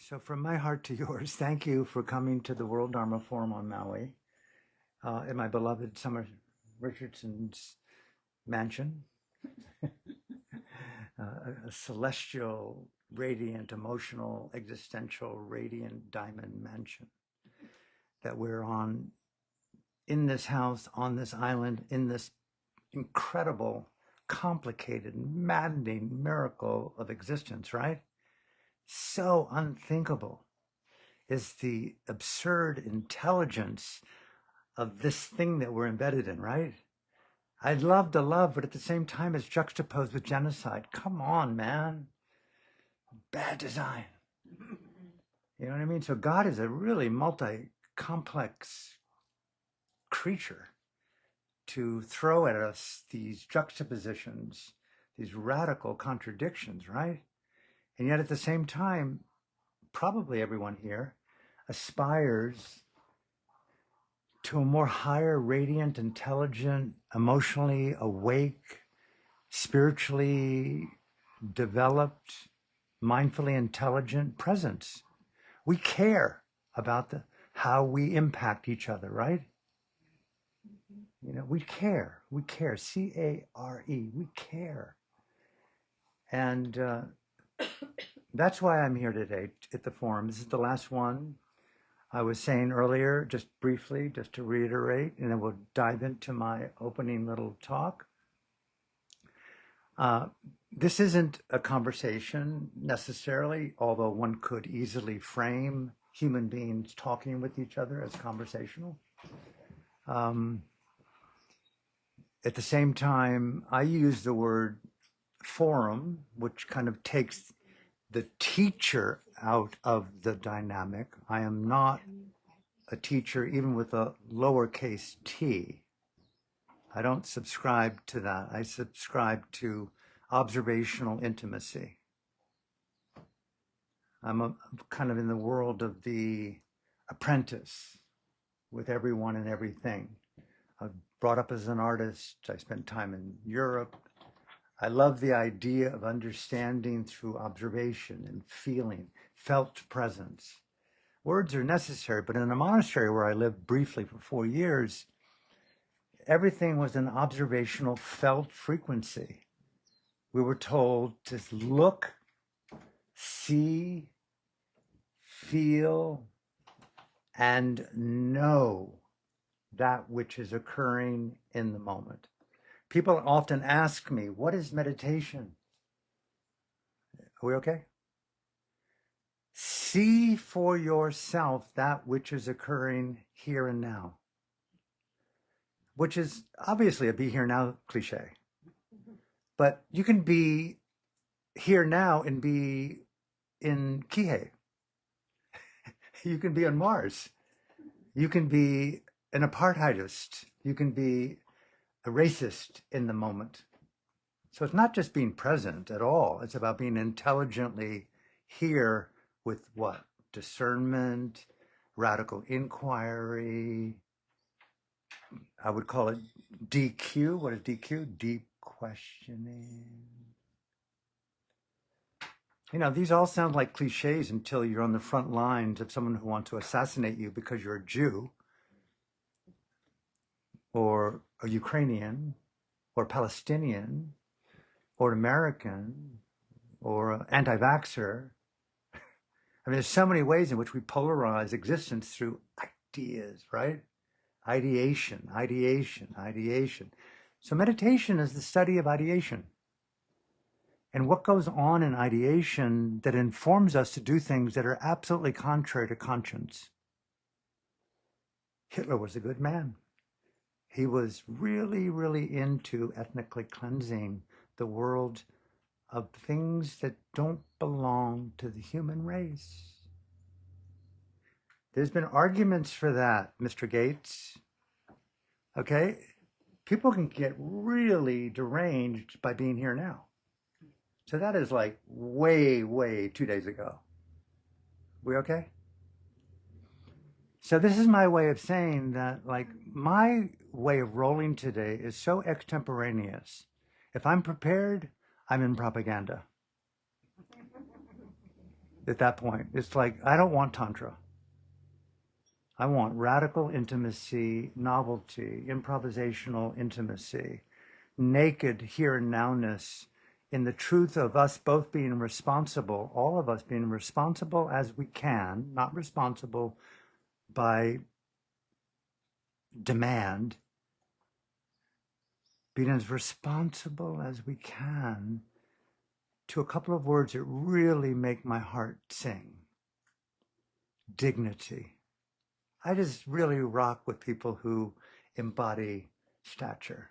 So from my heart to yours, thank you for coming to the World Dharma Forum on Maui, in my beloved Summer Richardson's mansion, a celestial, radiant, emotional, existential, radiant diamond mansion that we're on, in this house, on this island, in this incredible, complicated, maddening miracle of existence, right? So unthinkable is the absurd intelligence of this thing that we're embedded in, right? I'd love to love, but at the same time, it's juxtaposed with genocide. Come on, man. Bad design. You know what I mean? So God is a really multi-complex creature to throw at us these juxtapositions, these radical contradictions, right? And yet at the same time, probably everyone here aspires to a more higher, radiant, intelligent, emotionally awake, spiritually developed, mindfully intelligent presence. We care about how we impact each other, right? You know, we care, C-A-R-E, we care. And that's why I'm here today at the forum. This is the last one. I was saying earlier, just briefly, just to reiterate, and then we'll dive into my opening little talk. This isn't a conversation necessarily, although one could easily frame human beings talking with each other as conversational. At the same time, I use the word forum, which kind of takes the teacher out of the dynamic. I am not a teacher, even with a lowercase t. I don't subscribe to that. I subscribe to observational intimacy. I'm kind of in the world of the apprentice with everyone and everything. I was brought up as an artist. I spent time in Europe. I love the idea of understanding through observation and feeling, felt presence. Words are necessary, but in a monastery where I lived briefly for 4 years, everything was an observational felt frequency. We were told to look, see, feel, and know that which is occurring in the moment. People often ask me, what is meditation? Are we okay? See for yourself that which is occurring here and now, which is obviously a be here now cliche. But you can be here now and be in Kihei. You can be on Mars. You can be an apartheidist. You can be a racist in the moment. So it's not just being present at all. It's about being intelligently here with what? Discernment, radical inquiry. I would call it DQ. What is DQ? Deep questioning. You know, these all sound like cliches until you're on the front lines of someone who wants to assassinate you because you're a Jew or a Ukrainian or Palestinian or American or anti-vaxxer. I mean, there's so many ways in which we polarize existence through ideas, right? Ideation, ideation, ideation. So meditation is the study of ideation. And what goes on in ideation that informs us to do things that are absolutely contrary to conscience. Hitler was a good man. He was really, really into ethnically cleansing the world of things that don't belong to the human race. There's been arguments for that, Mr. Gates. Okay? People can get really deranged by being here now. So that is like way, way 2 days ago. We okay? So this is my way of saying that, like, my way of rolling today is so extemporaneous. If I'm prepared, I'm in propaganda. at that point. It's like, I don't want Tantra. I want radical intimacy, novelty, improvisational intimacy, naked here and nowness, in the truth of us both being responsible, all of us being responsible as we can, not responsible by demand, being as responsible as we can to a couple of words that really make my heart sing. Dignity. I just really rock with people who embody stature.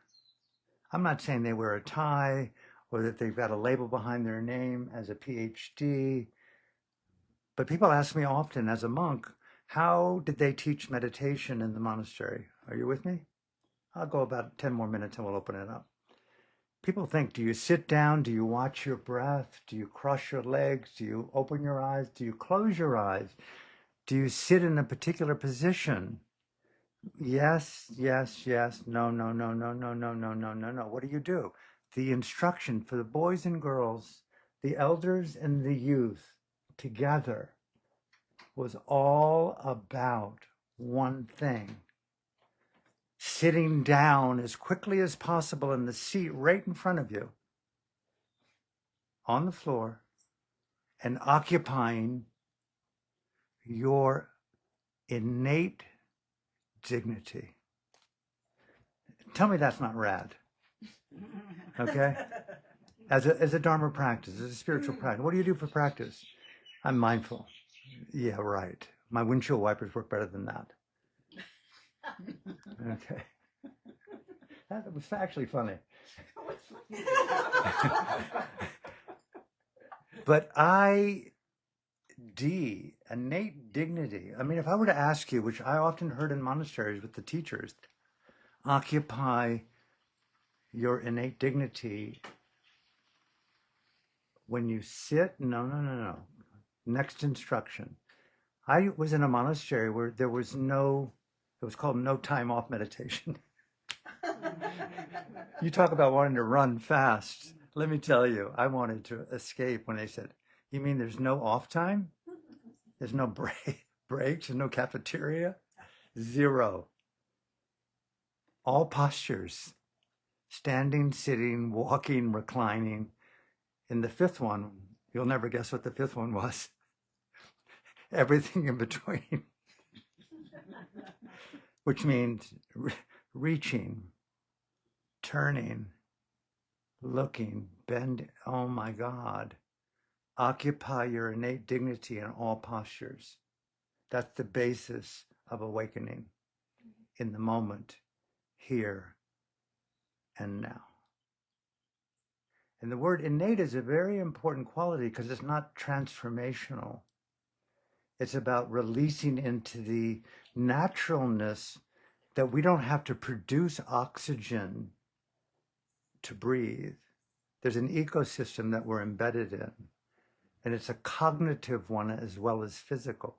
I'm not saying they wear a tie or that they've got a label behind their name as a PhD, but people ask me often as a monk, how did they teach meditation in the monastery? Are you with me? I'll go about 10 more minutes and we'll open it up. People think, do you sit down? Do you watch your breath? Do you cross your legs? Do you open your eyes? Do you close your eyes? Do you sit in a particular position? Yes, yes, yes. No, no, no, no, no, no, no, no, no, no. What do? The instruction for the boys and girls, the elders and the youth together was all about one thing. Sitting down as quickly as possible in the seat right in front of you, on the floor, and occupying your innate dignity. Tell me that's not rad. Okay? As a Dharma practice, as a spiritual practice. What do you do for practice? I'm mindful. Yeah, right. My windshield wipers work better than that. Okay. That was actually funny. But innate dignity. I mean, if I were to ask you, which I often heard in monasteries with the teachers, occupy your innate dignity when you sit. No, no, no, no. Next instruction. I was in a monastery where there was it was called no time off meditation. You talk about wanting to run fast. Let me tell you, I wanted to escape when they said, you mean there's no off time? There's no breaks, there's no cafeteria? Zero. All postures. Standing, sitting, walking, reclining. In the fifth one, you'll never guess what the fifth one was. Everything in between. Which means reaching, turning, looking, bending. Oh my God. Occupy your innate dignity in all postures. That's the basis of awakening in the moment, here and now. And the word innate is a very important quality because it's not transformational. It's about releasing into the naturalness that we don't have to produce oxygen to breathe. There's an ecosystem that we're embedded in, and it's a cognitive one as well as physical.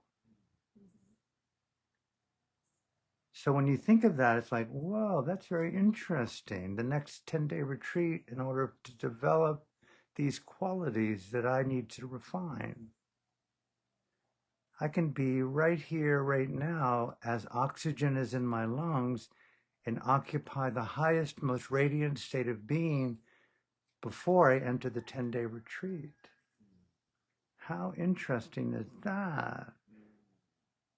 So when you think of that, it's like, whoa, that's very interesting. The next 10-day retreat, in order to develop these qualities that I need to refine, I can be right here, right now, as oxygen is in my lungs, and occupy the highest, most radiant state of being before I enter the 10-day retreat. How interesting is that?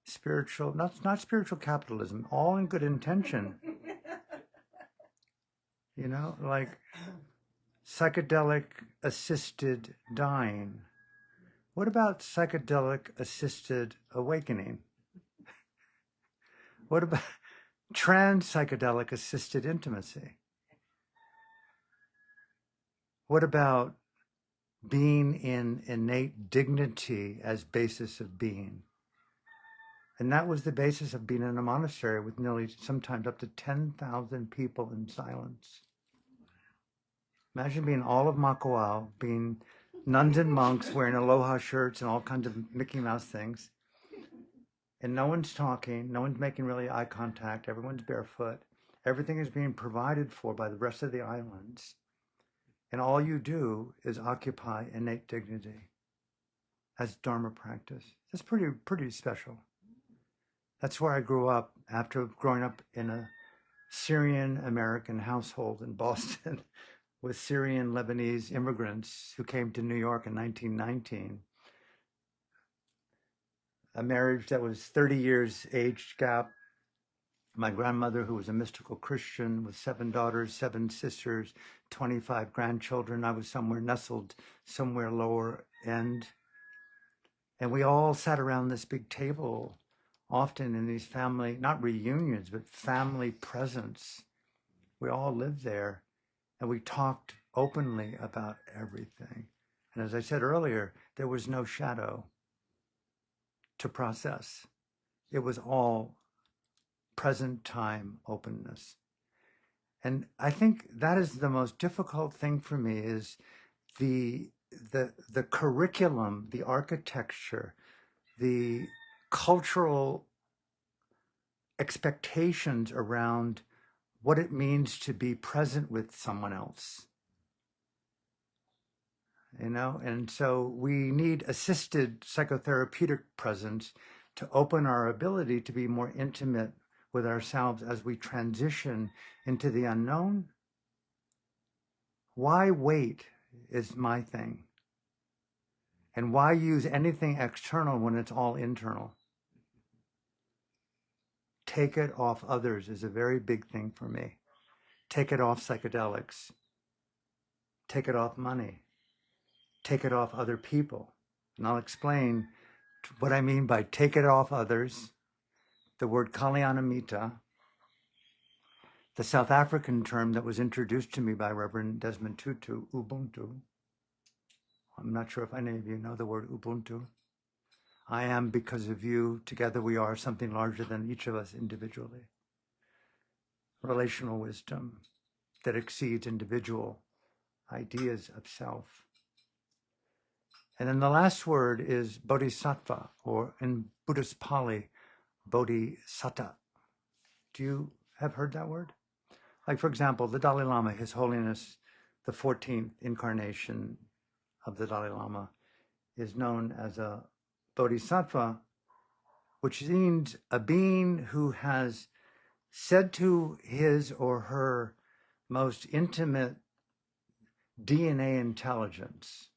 Spiritual, not spiritual capitalism, all in good intention. You know, like psychedelic assisted dying. What about psychedelic assisted awakening? What about trans psychedelic assisted intimacy? What about being in innate dignity as basis of being? And that was the basis of being in a monastery with nearly, sometimes up to 10,000 people in silence. Imagine being all of Makawao, being nuns and monks wearing aloha shirts and all kinds of Mickey Mouse things. And no one's talking, no one's making really eye contact, everyone's barefoot. Everything is being provided for by the rest of the islands. And all you do is occupy innate dignity. as Dharma practice. That's pretty special. That's where I grew up after growing up in a Syrian American household in Boston with Syrian Lebanese immigrants who came to New York in 1919. A marriage that was 30 years age gap. My grandmother, who was a mystical Christian with 7 daughters, 7 sisters, 25 grandchildren. I was somewhere nestled, somewhere lower end. And we all sat around this big table, often in these family, not reunions, but family presence. We all lived there and we talked openly about everything. And as I said earlier, there was no shadow to process. It was all present time openness. And I think that is the most difficult thing for me is the curriculum, the architecture, the cultural expectations around what it means to be present with someone else. And so we need assisted psychotherapeutic presence to open our ability to be more intimate with ourselves as we transition into the unknown. Why wait is my thing. And why use anything external when it's all internal? Take it off others is a very big thing for me. Take it off psychedelics. Take it off money. Take it off other people. And I'll explain what I mean by take it off others. The word Kalyanamita, the South African term that was introduced to me by Reverend Desmond Tutu, Ubuntu. I'm not sure if any of you know the word Ubuntu. I am because of you. Together we are something larger than each of us individually. Relational wisdom that exceeds individual ideas of self. And then the last word is bodhisattva, or in Buddhist Pali, bodhisatta. Do you have heard that word? Like, for example, the Dalai Lama, His Holiness, the 14th incarnation of the Dalai Lama, is known as a bodhisattva, which means a being who has said to his or her most intimate DNA intelligence,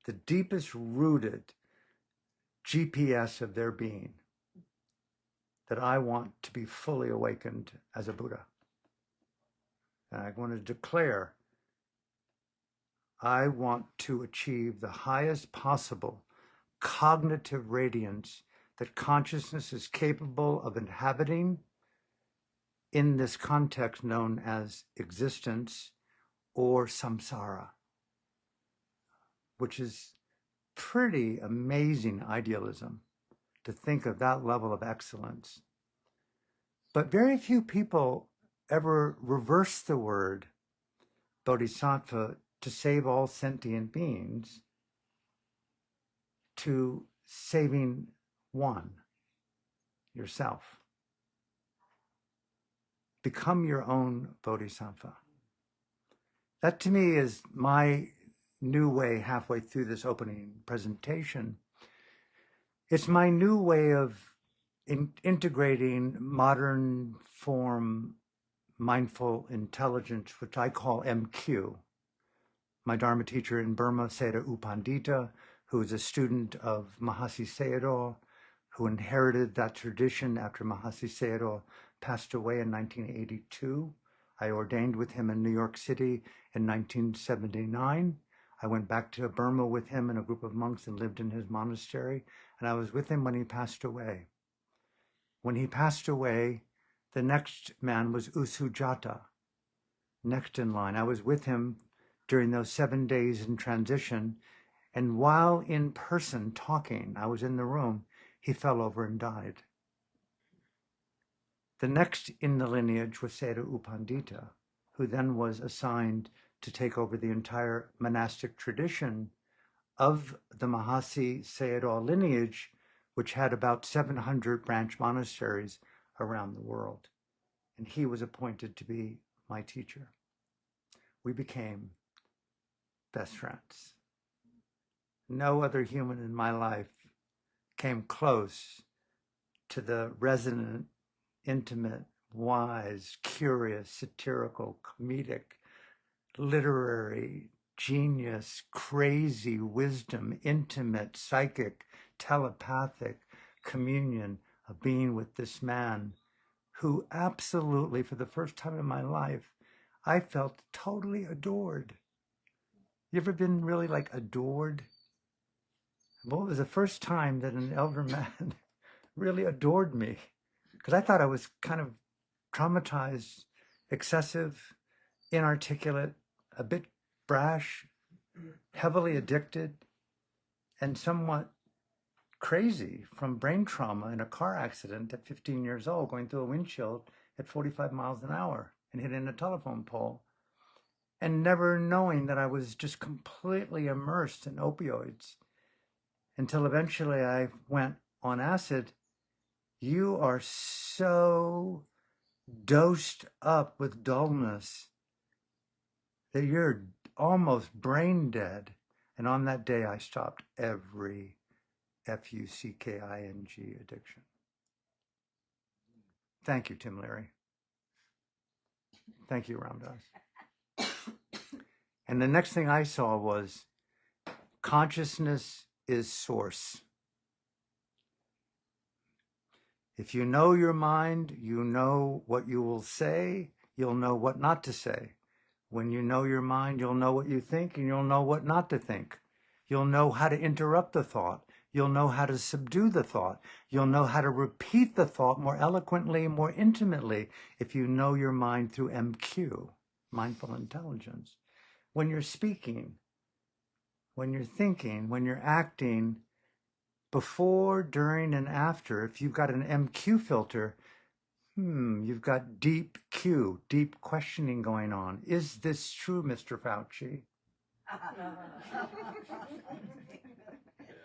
the deepest rooted GPS of their being, that I want to be fully awakened as a Buddha. And I want to declare, I want to achieve the highest possible cognitive radiance that consciousness is capable of inhabiting in this context known as existence or samsara, which is pretty amazing idealism to think of that level of excellence. But very few people ever reverse the word bodhisattva to save all sentient beings to saving one, yourself. Become your own bodhisattva. That to me is my new way halfway through this opening presentation. It's my new way of integrating modern form mindful intelligence, which I call MQ. My Dharma teacher in Burma, Sayadaw U Pandita, who is a student of Mahasi Sayadaw, who inherited that tradition after Mahasi Sayadaw passed away in 1982. I ordained with him in New York City in 1979. I went back to Burma with him and a group of monks and lived in his monastery, and I was with him when he passed away. When he passed away, the next man was U Sujata, next in line. I was with him during those 7 days in transition, and while in person talking, I was in the room, he fell over and died. The next in the lineage was Sayadaw U Pandita, who then was assigned to take over the entire monastic tradition of the Mahasi Sayadaw lineage, which had about 700 branch monasteries around the world. And he was appointed to be my teacher. We became best friends. No other human in my life came close to the resonant, intimate, wise, curious, satirical, comedic, literary, genius, crazy wisdom, intimate, psychic, telepathic communion of being with this man who absolutely, for the first time in my life, I felt totally adored. You ever been really like adored? Well, it was the first time that an elder man really adored me, because I thought I was kind of traumatized, excessive, inarticulate, a bit brash, heavily addicted, and somewhat crazy from brain trauma in a car accident at 15 years old, going through a windshield at 45 miles an hour and hitting a telephone pole, and never knowing that I was just completely immersed in opioids until eventually I went on acid. You are so dosed up with dullness that you're almost brain dead. And on that day, I stopped every Fucking addiction. Thank you, Tim Leary. Thank you, Ramdas. And the next thing I saw was consciousness is source. If you know your mind, you know what you will say, you'll know what not to say. When you know your mind, you'll know what you think and you'll know what not to think. You'll know how to interrupt the thought. You'll know how to subdue the thought. You'll know how to repeat the thought more eloquently, more intimately, if you know your mind through MQ, mindful intelligence. When you're speaking, when you're thinking, when you're acting, before, during, and after, if you've got an MQ filter, you've got deep Q, deep questioning going on. Is this true, Mr. Fauci?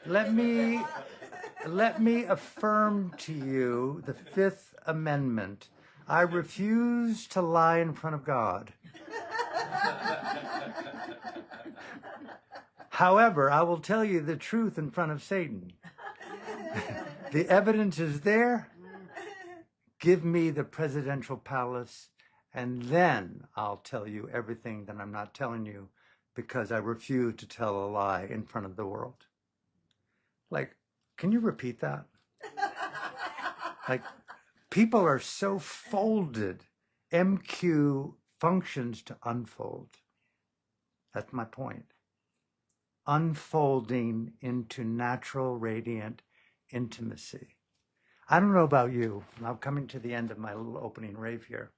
Let me affirm to you the Fifth Amendment. I refuse to lie in front of God. However, I will tell you the truth in front of Satan. The evidence is there. Give me the presidential palace, and then I'll tell you everything that I'm not telling you, because I refuse to tell a lie in front of the world. Like, can you repeat that? Like, people are so folded. MQ functions to unfold. That's my point. Unfolding into natural, radiant intimacy. I don't know about you, and I'm coming to the end of my little opening rave here.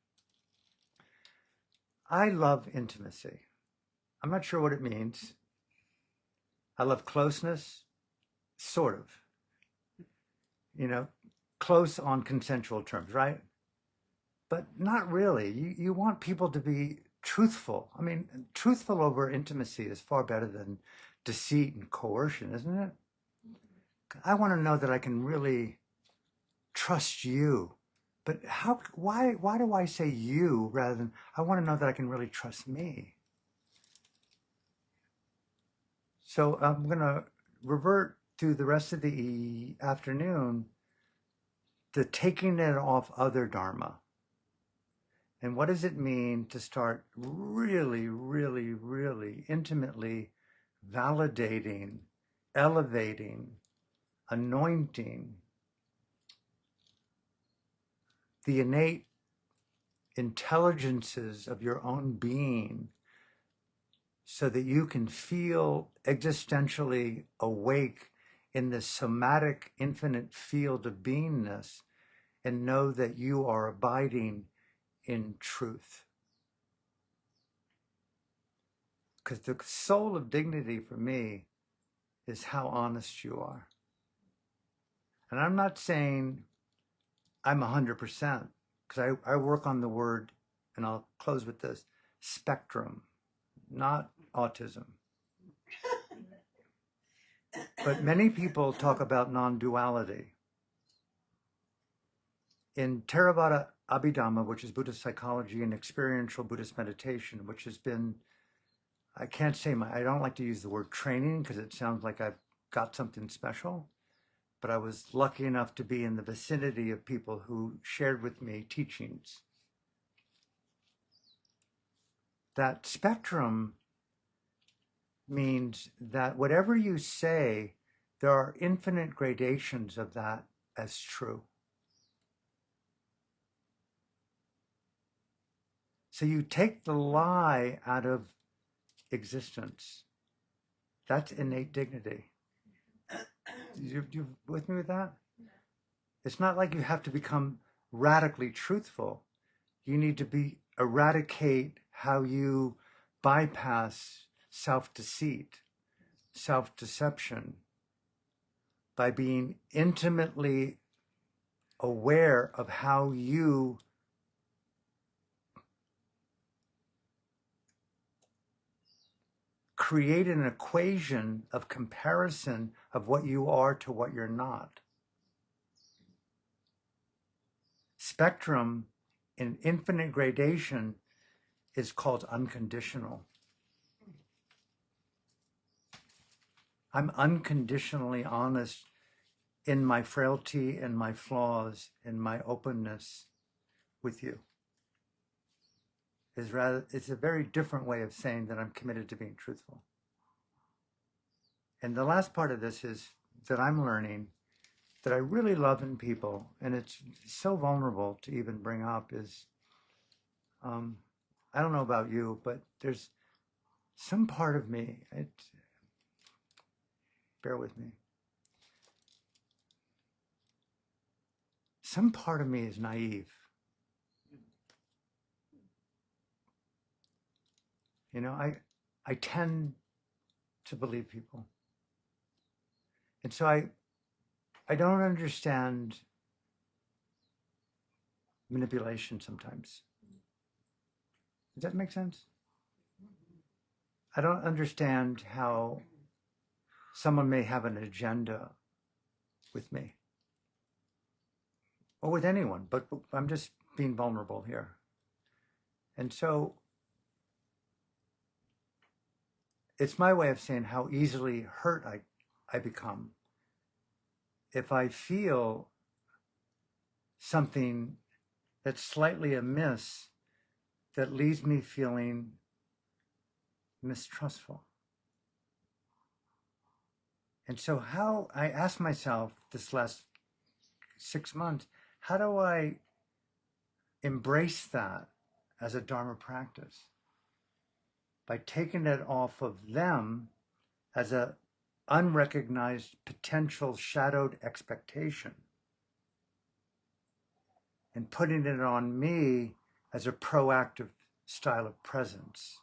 I love intimacy. I'm not sure what it means. I love closeness, sort of. You know, close on consensual terms, right? But not really. You want people to be truthful. I mean, truthful over intimacy is far better than deceit and coercion, isn't it? I want to know that I can really trust you. But why do I say you rather than I want to know that I can really trust me? So I'm going to revert through the rest of the afternoon to taking it off other Dharma. And what does it mean to start really, really, really intimately validating, elevating, anointing the innate intelligences of your own being so that you can feel existentially awake in this somatic infinite field of beingness and know that you are abiding in truth. Because the soul of dignity for me is how honest you are. And I'm not saying I'm 100%, because I work on the word, and I'll close with this, spectrum, not autism. But many people talk about non-duality. In Theravada Abhidhamma, which is Buddhist psychology and experiential Buddhist meditation, which has been I can't say I don't like to use the word training because it sounds like I've got something special, but I was lucky enough to be in the vicinity of people who shared with me teachings. That spectrum means that whatever you say, there are infinite gradations of that as true. So you take the lie out of existence. That's innate dignity. You with me with that? It's not like you have to become radically truthful. You need to eradicate how you bypass self-deceit, self-deception, by being intimately aware of how you create an equation of comparison of what you are to what you're not. Spectrum in infinite gradation is called unconditional. I'm unconditionally honest in my frailty and my flaws and my openness with you. It's a very different way of saying that I'm committed to being truthful. And the last part of this is that I'm learning that I really love in people, and it's so vulnerable to even bring up, is I don't know about you, but there's some part of me, bear with me, some part of me is naive. You know, I tend to believe people. And so I don't understand manipulation sometimes. Does that make sense? I don't understand how someone may have an agenda with me or with anyone, but I'm just being vulnerable here. And so it's my way of saying how easily hurt I become if I feel something that's slightly amiss that leaves me feeling mistrustful. And so how I asked myself this last 6 months, how do I embrace that as a Dharma practice? By taking it off of them as a unrecognized potential shadowed expectation and putting it on me as a proactive style of presence,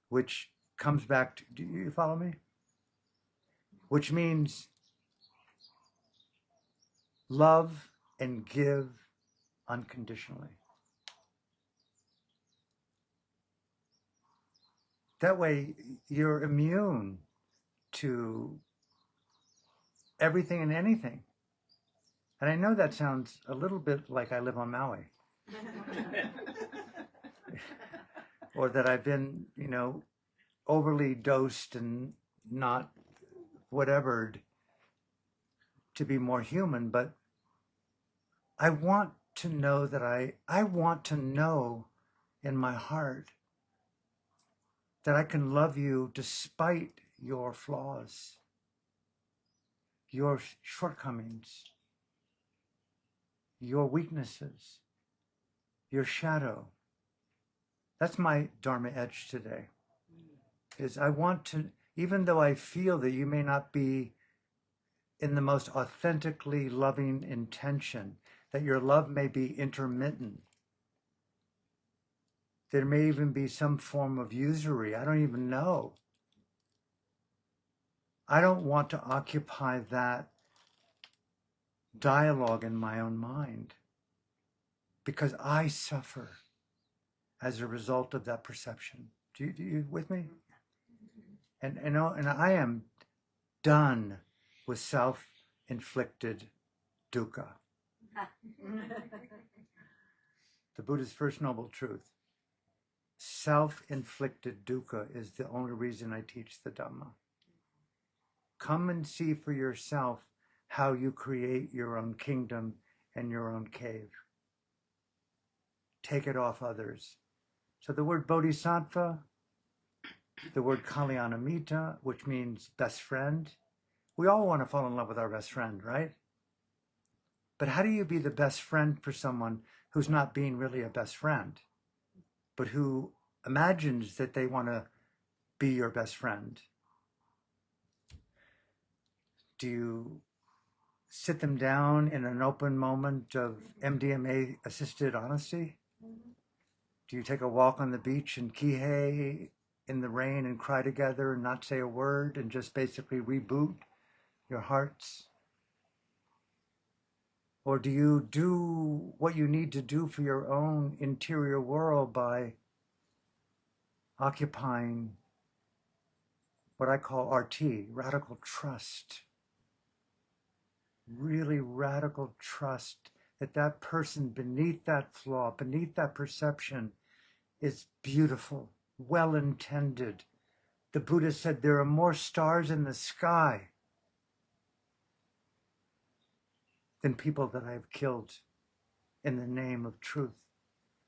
which comes back to, do you follow me? Which means love and give unconditionally. That way you're immune to everything and anything. And I know that sounds a little bit like I live on Maui. Or that I've been, overly dosed and not whatevered to be more human, but I want to know that I want to know in my heart that I can love you despite your flaws, your shortcomings, your weaknesses, your shadow. That's my Dharma edge today, is I want to, even though I feel that you may not be in the most authentically loving intention, that your love may be intermittent, there may even be some form of usury, I don't even know. I don't want to occupy that dialogue in my own mind because I suffer as a result of that perception. Do you with me? And I am done with self-inflicted dukkha. The Buddha's first noble truth. self-inflicted dukkha is the only reason I teach the Dhamma. Come and see for yourself how you create your own kingdom and your own cave. Take it off others. So the word bodhisattva, the word kalyanamitta, which means best friend. We all want to fall in love with our best friend, right? But how do you be the best friend for someone who's not being really a best friend, but who imagines that they want to be your best friend? Do you sit them down in an open moment of MDMA-assisted honesty? Do you take a walk on the beach in Kihei in the rain and cry together and not say a word and just basically reboot your hearts? Or do you do what you need to do for your own interior world by occupying what I call RT, radical trust? Really radical trust that that person beneath that flaw, beneath that perception, is beautiful, well-intended. The Buddha said there are more stars in the sky than people that I have killed in the name of truth.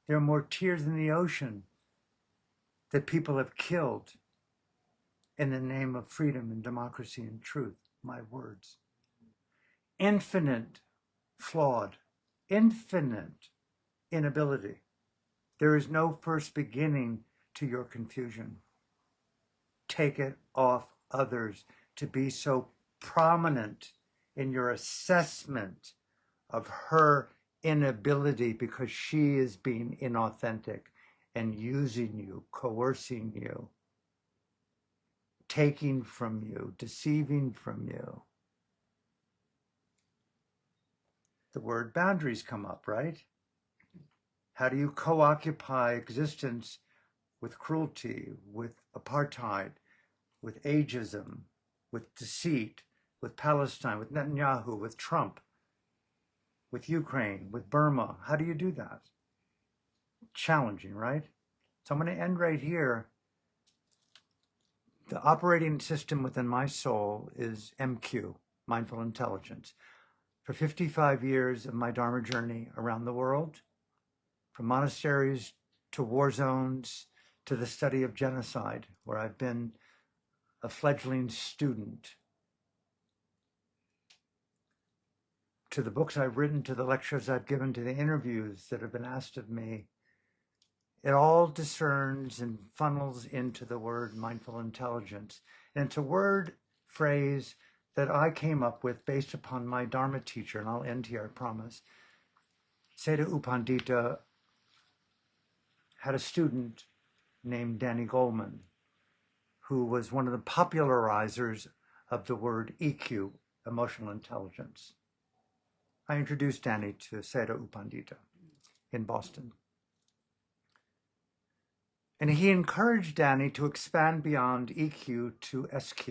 There are more tears in the ocean that people have killed in the name of freedom and democracy and truth. My words. Infinite flawed, infinite inability. There is no first beginning to your confusion. Take it off others to be so prominent in your assessment of her inability because she is being inauthentic and using you, coercing you, taking from you, deceiving from you. The word boundaries come up, right? How do you co-occupy existence with cruelty, with apartheid, with ageism, with deceit, with Palestine, with Netanyahu, with Trump, with Ukraine, with Burma? How do you do that? Challenging, right? So I'm going to end right here. The operating system within my soul is MQ, mindful intelligence. For 55 years of my Dharma journey around the world, from monasteries to war zones to the study of genocide, where I've been a fledgling student, to the books I've written, to the lectures I've given, to the interviews that have been asked of me, it all discerns and funnels into the word mindful intelligence. And it's a word phrase that I came up with based upon my Dharma teacher, and I'll end here, I promise. Seda U Pandita had a student named Danny Goleman, who was one of the popularizers of the word EQ, emotional intelligence. I introduced Danny to Seda U Pandita in Boston. And he encouraged Danny to expand beyond EQ to SQ,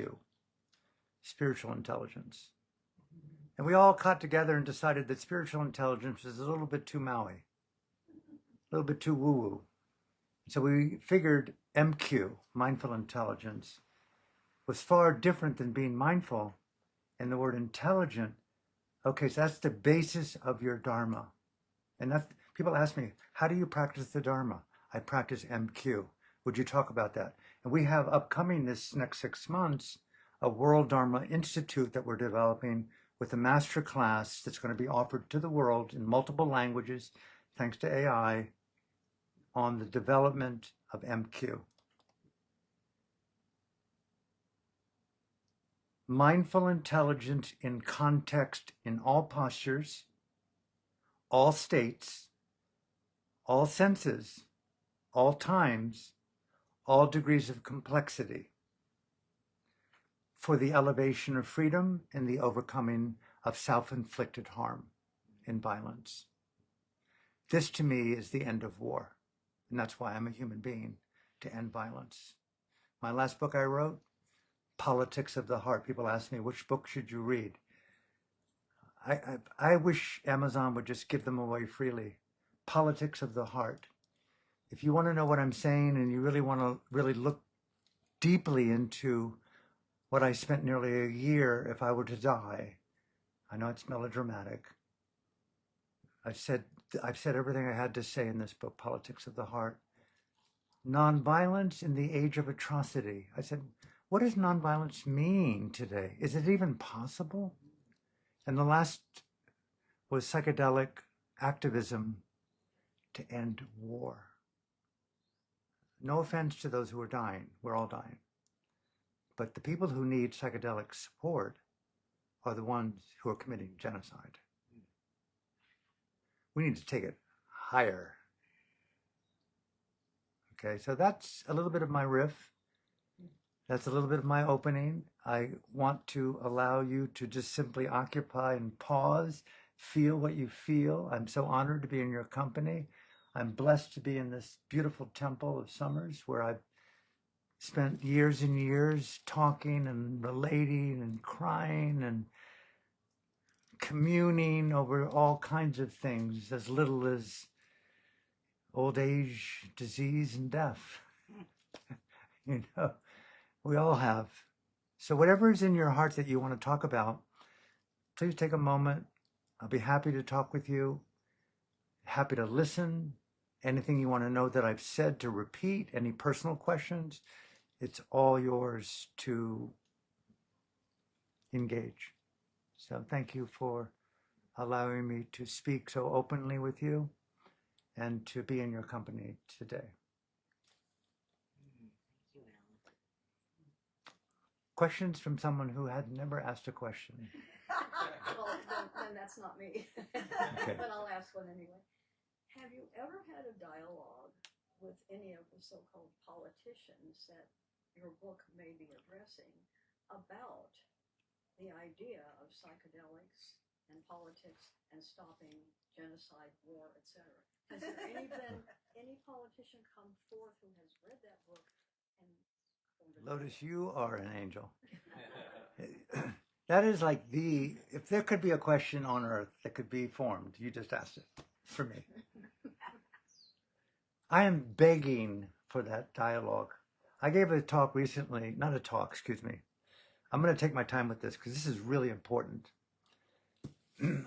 spiritual intelligence. And we all got together and decided that spiritual intelligence is a little bit too Maui, a little bit too woo-woo. So we figured MQ, mindful intelligence, was far different than being mindful. And the word intelligent, okay, so that's the basis of your Dharma. And that's, people ask me, how do you practice the Dharma? I practice MQ. Would you talk about that? And we have upcoming this next 6 months, a World Dharma Institute that we're developing with a master class that's going to be offered to the world in multiple languages, thanks to AI, on the development of MQ. Mindful intelligence in context in all postures, all states, all senses, all times, all degrees of complexity, for the elevation of freedom and the overcoming of self-inflicted harm and violence. This to me is the end of war, and that's why I'm a human being, to end violence. My last book I wrote, Politics of the Heart. People ask me, which book should you read? I wish Amazon would just give them away freely. Politics of the Heart. if you want to know what I'm saying and you really want to really look deeply into what I spent nearly a year if I were to die, I know it's melodramatic. I've said everything I had to say in this book, Politics of the Heart. Nonviolence in the age of atrocity. I said, what does nonviolence mean today? Is it even possible? And the last was psychedelic activism to end war. No offense to those who are dying. We're all dying. But the people who need psychedelic support are the ones who are committing genocide. We need to take it higher. Okay, so that's a little bit of my riff. That's a little bit of my opening. I want to allow you to just simply occupy and pause, feel what you feel. I'm so honored to be in your company. I'm blessed to be in this beautiful temple of Summers where I've spent years and years talking and relating and crying and communing over all kinds of things, as little as old age, disease, and death. You know, we all have. So whatever is in your heart that you want to talk about, please take a moment. I'll be happy to talk with you, happy to listen. Anything you want to know that I've said to repeat, any personal questions, it's all yours to engage. So thank you for allowing me to speak so openly with you and to be in your company today. Thank you, Alan. Questions from someone who had never asked a question? Well, then that's not me. Okay. But I'll ask one anyway. Have you ever had a dialogue with any of the so-called politicians that your book may be addressing about the idea of psychedelics and politics and stopping genocide, war, etc.? Has there been any politician come forth who has read that book and Lotus, you are an angel. That is like if there could be a question on earth that could be formed, you just asked it for me. I am begging for that dialogue. I gave a talk recently, not a talk, excuse me. I'm going to take my time with this because this is really important.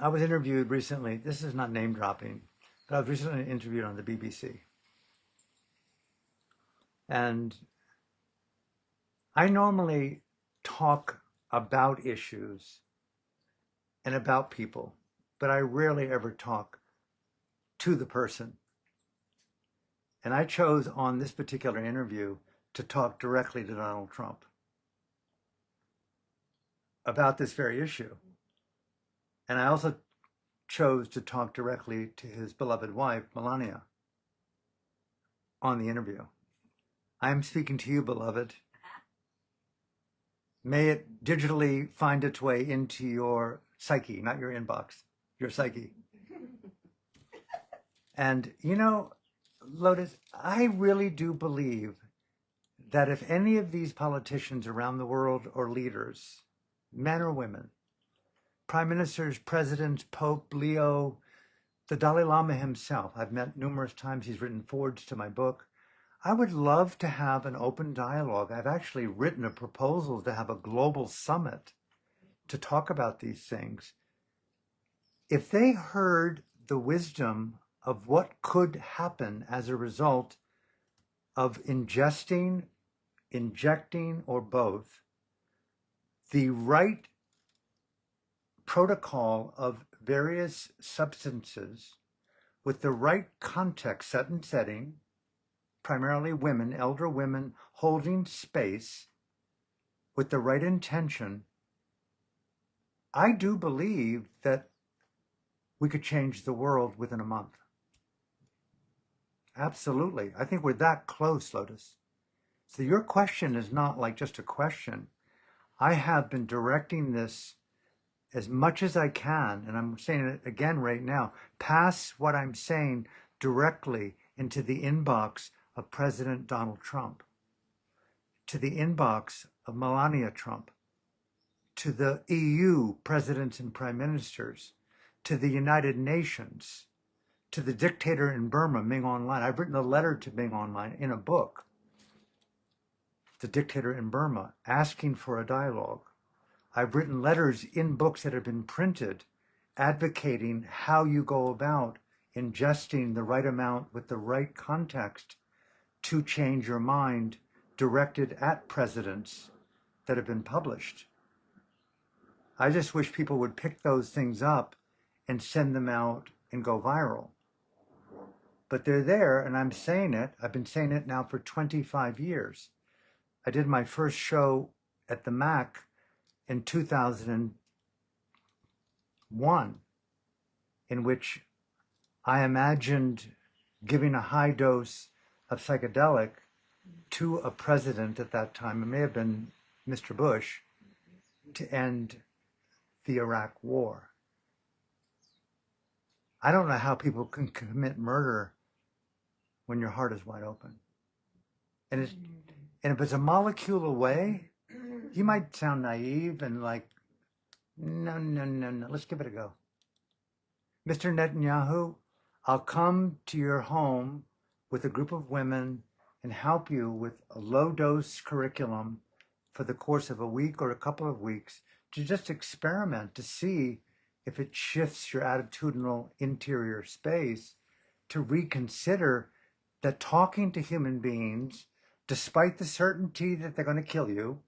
I was interviewed recently, this is not name dropping, but I was recently interviewed on the BBC. And I normally talk about issues and about people, but I rarely ever talk to the person. And I chose on this particular interview to talk directly to Donald Trump about this very issue. And I also chose to talk directly to his beloved wife, Melania, on the interview. I am speaking to you, beloved. May it digitally find its way into your psyche, not your inbox, your psyche. And, you know, Lotus, I really do believe that if any of these politicians around the world or leaders, men or women, prime ministers, presidents, Pope Leo, the Dalai Lama himself, I've met numerous times, he's written forwards to my book. I would love to have an open dialogue. I've actually written a proposal to have a global summit to talk about these things. If they heard the wisdom of what could happen as a result of ingesting, injecting, or both, the right protocol of various substances with the right context, set and setting, primarily women, elder women holding space with the right intention, I do believe that we could change the world within a month. Absolutely. I think we're that close, Lotus. So your question is not like just a question. I have been directing this as much as I can, and I'm saying it again right now, pass what I'm saying directly into the inbox of President Donald Trump, to the inbox of Melania Trump, to the EU presidents and prime ministers, to the United Nations, to the dictator in Burma, Ming Online. I've written a letter to Ming Online in a book, the dictator in Burma, asking for a dialogue. I've written letters in books that have been printed advocating how you go about ingesting the right amount with the right context to change your mind, directed at presidents, that have been published. I just wish people would pick those things up and send them out and go viral. But they're there, and I'm saying it. I've been saying it now for 25 years. I did my first show at the MAC in 2001, in which I imagined giving a high dose of psychedelic to a president at that time, it may have been Mr. Bush, to end the Iraq War. I don't know how people can commit murder when your heart is wide open. And if it's a molecule away, you might sound naive and like, no, let's give it a go. Mr. Netanyahu, I'll come to your home with a group of women and help you with a low-dose curriculum for the course of a week or a couple of weeks to just experiment to see if it shifts your attitudinal interior space to reconsider that talking to human beings, despite the certainty that they're going to kill you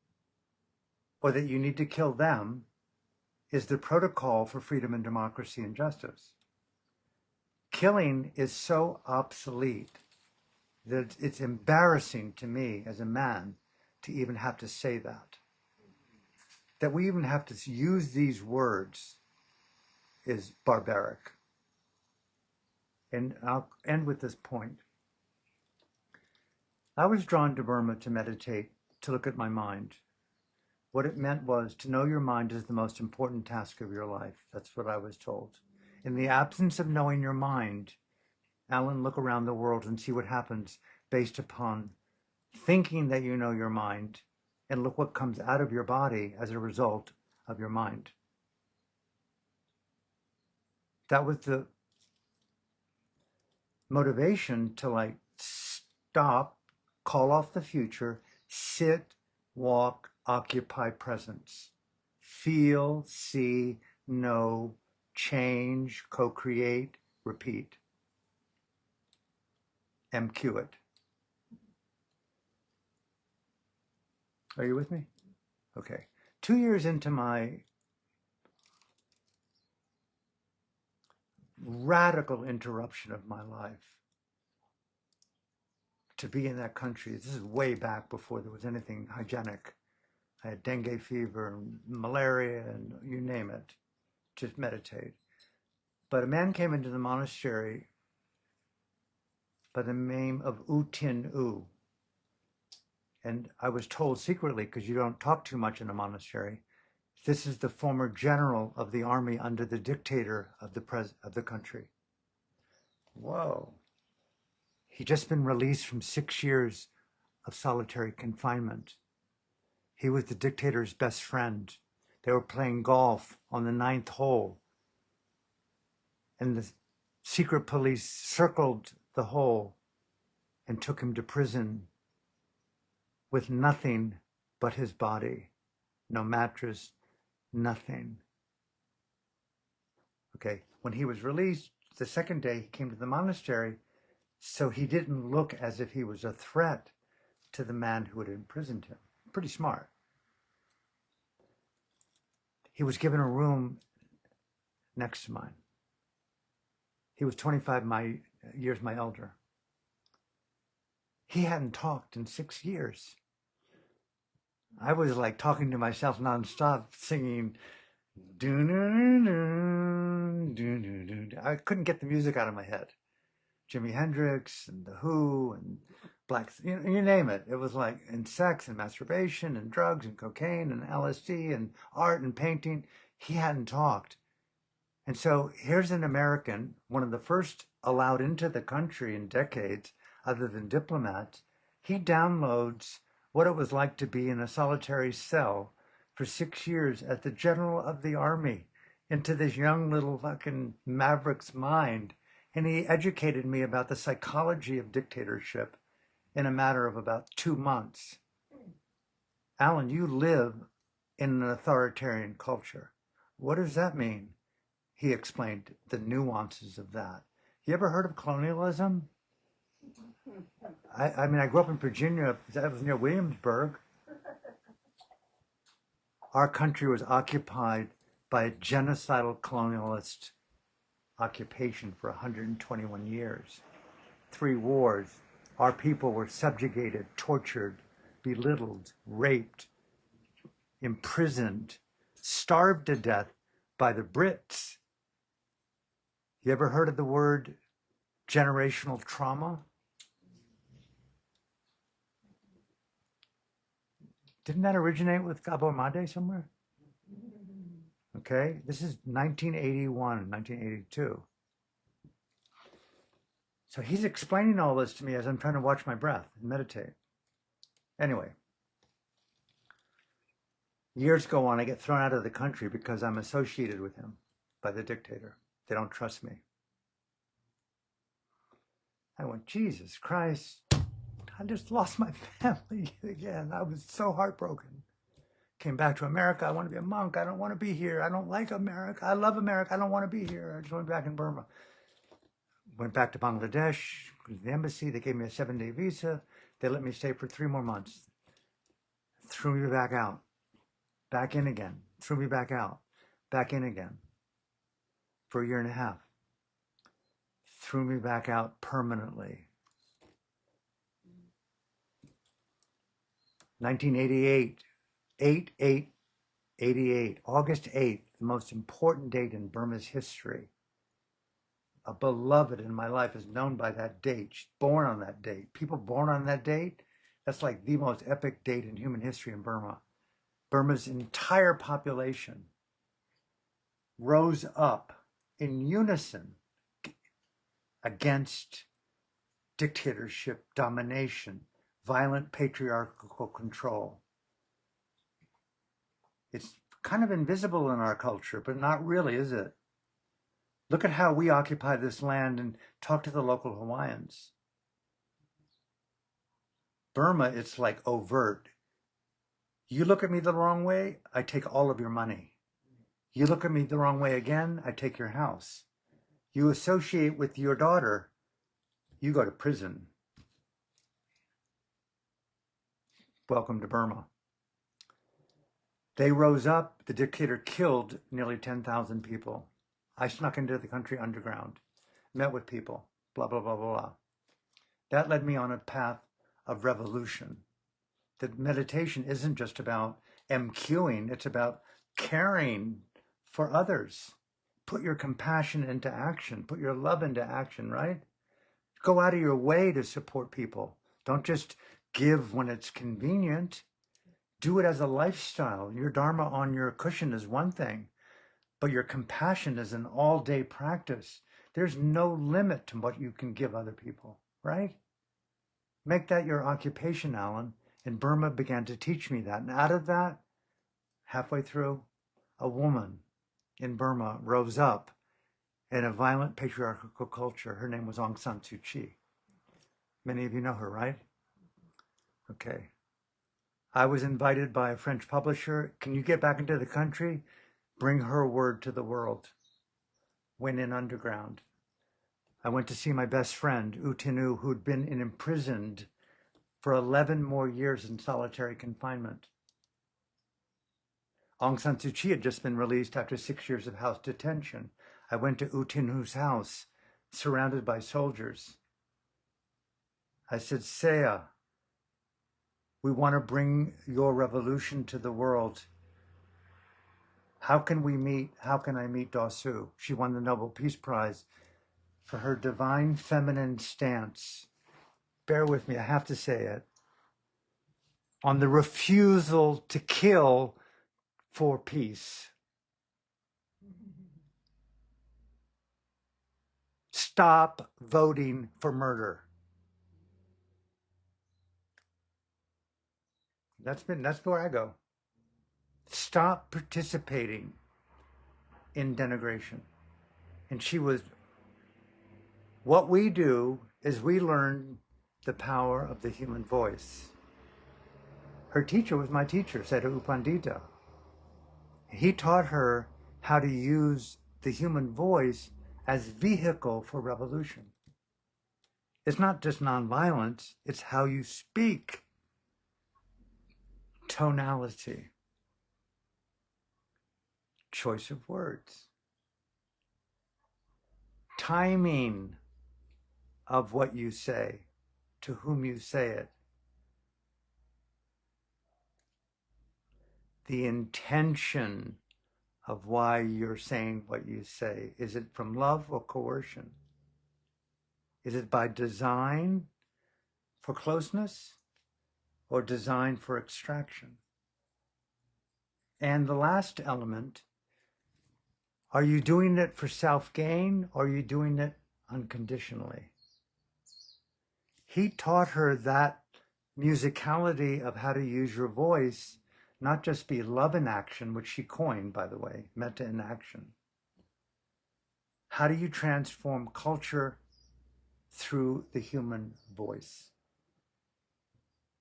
or that you need to kill them, is the protocol for freedom and democracy and justice. Killing is so obsolete that it's embarrassing to me as a man to even have to say that. That we even have to use these words is barbaric. And I'll end with this point. I was drawn to Burma to meditate, to look at my mind. What it meant was to know your mind is the most important task of your life. That's what I was told. In the absence of knowing your mind, Alan, look around the world and see what happens based upon thinking that you know your mind, and look what comes out of your body as a result of your mind. That was the motivation to like stop, call off the future, sit, walk, occupy presence, feel, see, know, change, co-create, repeat. MQ it. Are you with me? Okay. 2 years into my radical interruption of my life, to be in that country, this is way back before there was anything hygienic. I had dengue fever and malaria and you name it, just meditate. But a man came into the monastery by the name of U Tin U. And I was told secretly, because you don't talk too much in a monastery, this is the former general of the army under the dictator of the country. Whoa. He'd just been released from 6 years of solitary confinement. He was the dictator's best friend. They were playing golf on the 9th hole. And the secret police circled the hole and took him to prison with nothing but his body. No mattress, nothing. Okay, when he was released, the second day he came to the monastery, so he didn't look as if he was a threat to the man who had imprisoned him. Pretty smart. He was given a room next to mine. He was 25 years my elder. He hadn't talked in 6 years. I was like talking to myself nonstop, singing. I couldn't get the music out of my head. Jimi Hendrix and The Who and Black, you name it. It was like, and sex and masturbation and drugs and cocaine and LSD and art and painting. He hadn't talked. And so here's an American, one of the first allowed into the country in decades, other than diplomats. He downloads what it was like to be in a solitary cell for 6 years as the general of the army into this young little fucking maverick's mind. And he educated me about the psychology of dictatorship in a matter of about 2 months. Alan, you live in an authoritarian culture. What does that mean? He explained the nuances of that. You ever heard of colonialism? I mean, I grew up in Virginia. That was near Williamsburg. Our country was occupied by a genocidal colonialist occupation for 121 years. 3 wars. Our people were subjugated, tortured, belittled, raped, imprisoned, starved to death by the Brits. You ever heard of the word generational trauma? Didn't that originate with Cabo Made somewhere? Okay, this is 1981, 1982. So he's explaining all this to me as I'm trying to watch my breath and meditate. Anyway, years go on, I get thrown out of the country because I'm associated with him by the dictator. They don't trust me. I went, Jesus Christ, I just lost my family again. I was so heartbroken. Came back to America. I want to be a monk. I don't want to be here. I don't like America. I love America. I don't want to be here. I just went back in Burma. Went back to Bangladesh, to the embassy. They gave me a 7-day visa. They let me stay for 3 more months. Threw me back out. Back in again. Threw me back out. Back in again. For a year and a half. Threw me back out permanently. 1988. 8/8/88. August 8th, the most important date in Burma's history. A beloved in my life is known by that date. She's born on that date. People born on that date, that's like the most epic date in human history in Burma. Burma's entire population rose up in unison against dictatorship, domination, violent patriarchal control. It's kind of invisible in our culture, but not really, is it? Look at how we occupy this land and talk to the local Hawaiians. Burma, it's like overt. You look at me the wrong way, I take all of your money. You look at me the wrong way again, I take your house. You associate with your daughter, you go to prison. Welcome to Burma. They rose up, the dictator killed nearly 10,000 people. I snuck into the country underground, met with people, blah, blah, blah, blah, blah. That led me on a path of revolution. That meditation isn't just about MQing, it's about caring for others. Put your compassion into action, put your love into action, right? Go out of your way to support people. Don't just give when it's convenient. Do it as a lifestyle. Your Dharma on your cushion is one thing, but your compassion is an all-day practice. There's no limit to what you can give other people, right? Make that your occupation, Alan. And Burma began to teach me that. And out of that, halfway through, a woman in Burma rose up in a violent patriarchal culture. Her name was Aung San Suu Kyi. Many of you know her, right? Okay. I was invited by a French publisher. Can you get back into the country? Bring her word to the world. Went in underground. I went to see my best friend, U Tinu, who'd been imprisoned for 11 more years in solitary confinement. Aung San Suu Kyi had just been released after 6 years of house detention. I went to U Tinu's house, surrounded by soldiers. I said, Seya, we want to bring your revolution to the world. How can we meet? How can I meet Dasu? She won the Nobel Peace Prize for her divine feminine stance. Bear with me, I have to say it. On the refusal to kill for peace. Stop voting for murder. That's where I go. Stop participating in denigration. And she was What we do is we learn the power of the human voice. Her teacher was my teacher, Sadhu Pandita. He taught her how to use the human voice as vehicle for revolution. It's not just nonviolence, it's how you speak. Tonality, choice of words, timing of what you say, to whom you say it, the intention of why you're saying what you say. Is it from love or coercion? Is it by design for closeness or design for extraction? And the last element, are you doing it for self-gain or are you doing it unconditionally? He taught her that musicality of how to use your voice, not just be love in action, which she coined, by the way, metta in action. How do you transform culture through the human voice?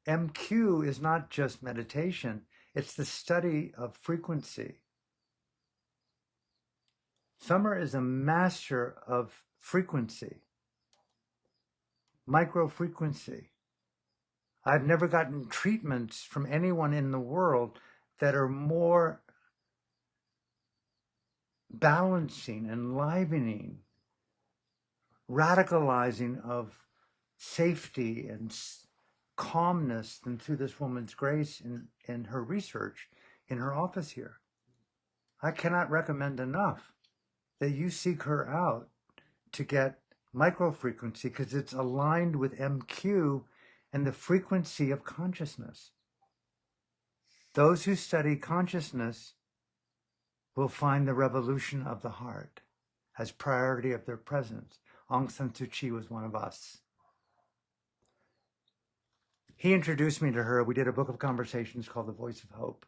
MQ is not just meditation, it's the study of frequency. Summer is a master of frequency, micro-frequency. I've never gotten treatments from anyone in the world that are more balancing, enlivening, radicalizing of safety and calmness than through this woman's grace in her research in her office here. I cannot recommend enough that you seek her out to get microfrequency because it's aligned with MQ and the frequency of consciousness. Those who study consciousness will find the revolution of the heart as priority of their presence. Aung San Suu Kyi was one of us. He introduced me to her. We did a book of conversations called The Voice of Hope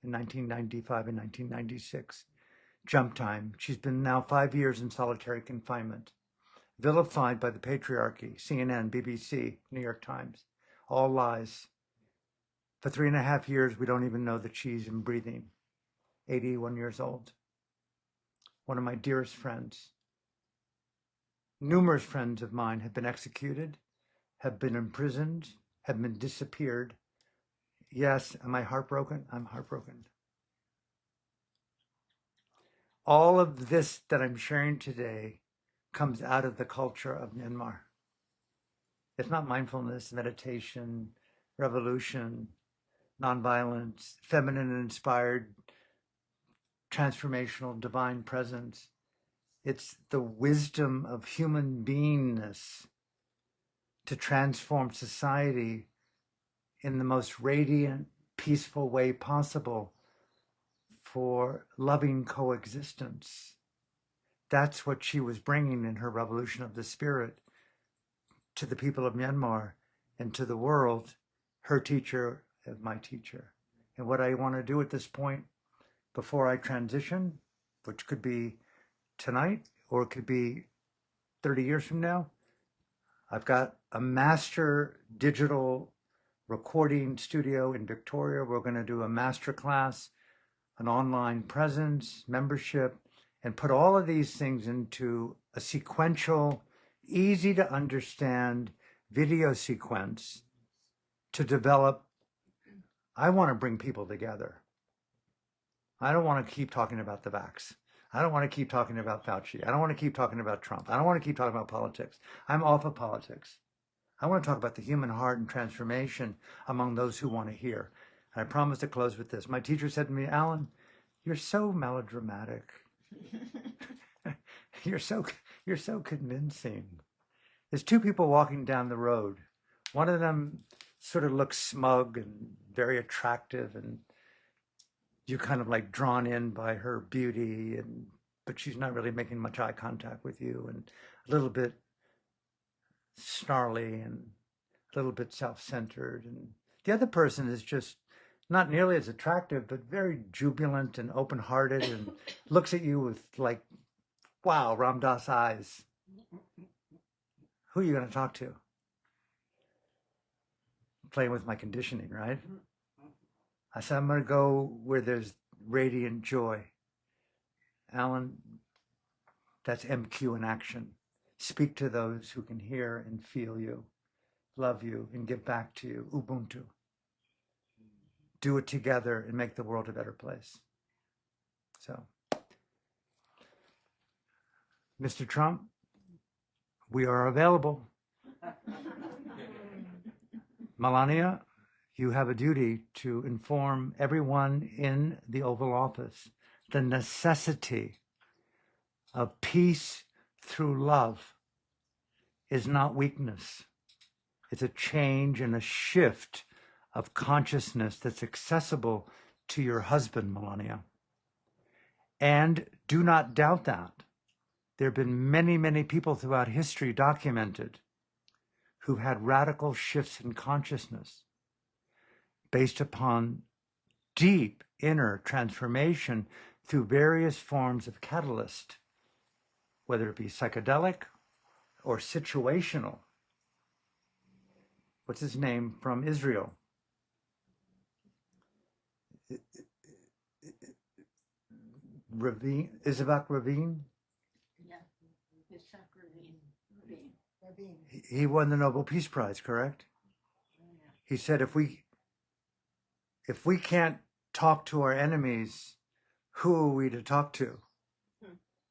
in 1995 and 1996. Jump time. She's been now 5 years in solitary confinement, vilified by the patriarchy, CNN, BBC, New York Times. All lies. For 3.5 years, we don't even know that she's even breathing. 81 years old. One of my dearest friends. Numerous friends of mine have been executed, have been imprisoned, have been disappeared. Yes, am I heartbroken? I'm heartbroken. All of this that I'm sharing today comes out of the culture of Myanmar. It's not mindfulness, meditation, revolution, nonviolence, feminine-inspired, transformational, divine presence. It's the wisdom of human beingness to transform society in the most radiant, peaceful way possible for loving coexistence. That's what she was bringing in her revolution of the spirit to the people of Myanmar and to the world, her teacher and my teacher. And what I want to do at this point, before I transition, which could be tonight or it could be 30 years from now, I've got a master digital recording studio in Victoria. We're going to do a master class, an online presence, membership, and put all of these things into a sequential, easy to understand video sequence to develop. I want to bring people together. I don't want to keep talking about the vax. I don't want to keep talking about Fauci. I don't want to keep talking about Trump. I don't want to keep talking about politics. I'm off of politics. I want to talk about the human heart and transformation among those who want to hear. And I promise to close with this. My teacher said to me, Alan, you're so melodramatic. You're so convincing. There's two people walking down the road. One of them sort of looks smug and very attractive, and you're kind of like drawn in by her beauty, but she's not really making much eye contact with you, and a little bit snarly and a little bit self-centered. And the other person is just not nearly as attractive, but very jubilant and open-hearted and looks at you with like, wow, Ram Dass eyes. Who are you going to talk to? Playing with my conditioning, right? I said, I'm going to go where there's radiant joy. Alan, that's MQ in action. Speak to those who can hear and feel you, love you, and give back to you. Ubuntu. Do it together and make the world a better place. So, Mr. Trump, we are available. Melania, you have a duty to inform everyone in the Oval Office the necessity of peace through love is not weakness. It's a change and a shift of consciousness that's accessible to your husband, Melania. And do not doubt that. There have been many, many people throughout history documented who've had radical shifts in consciousness based upon deep inner transformation through various forms of catalyst, whether it be psychedelic or situational. What's his name from Israel? Ravine, Isaac Ravine? Yeah, Isaac Ravine. He won the Nobel Peace Prize, correct? Yeah. He said, if we can't talk to our enemies, who are we to talk to?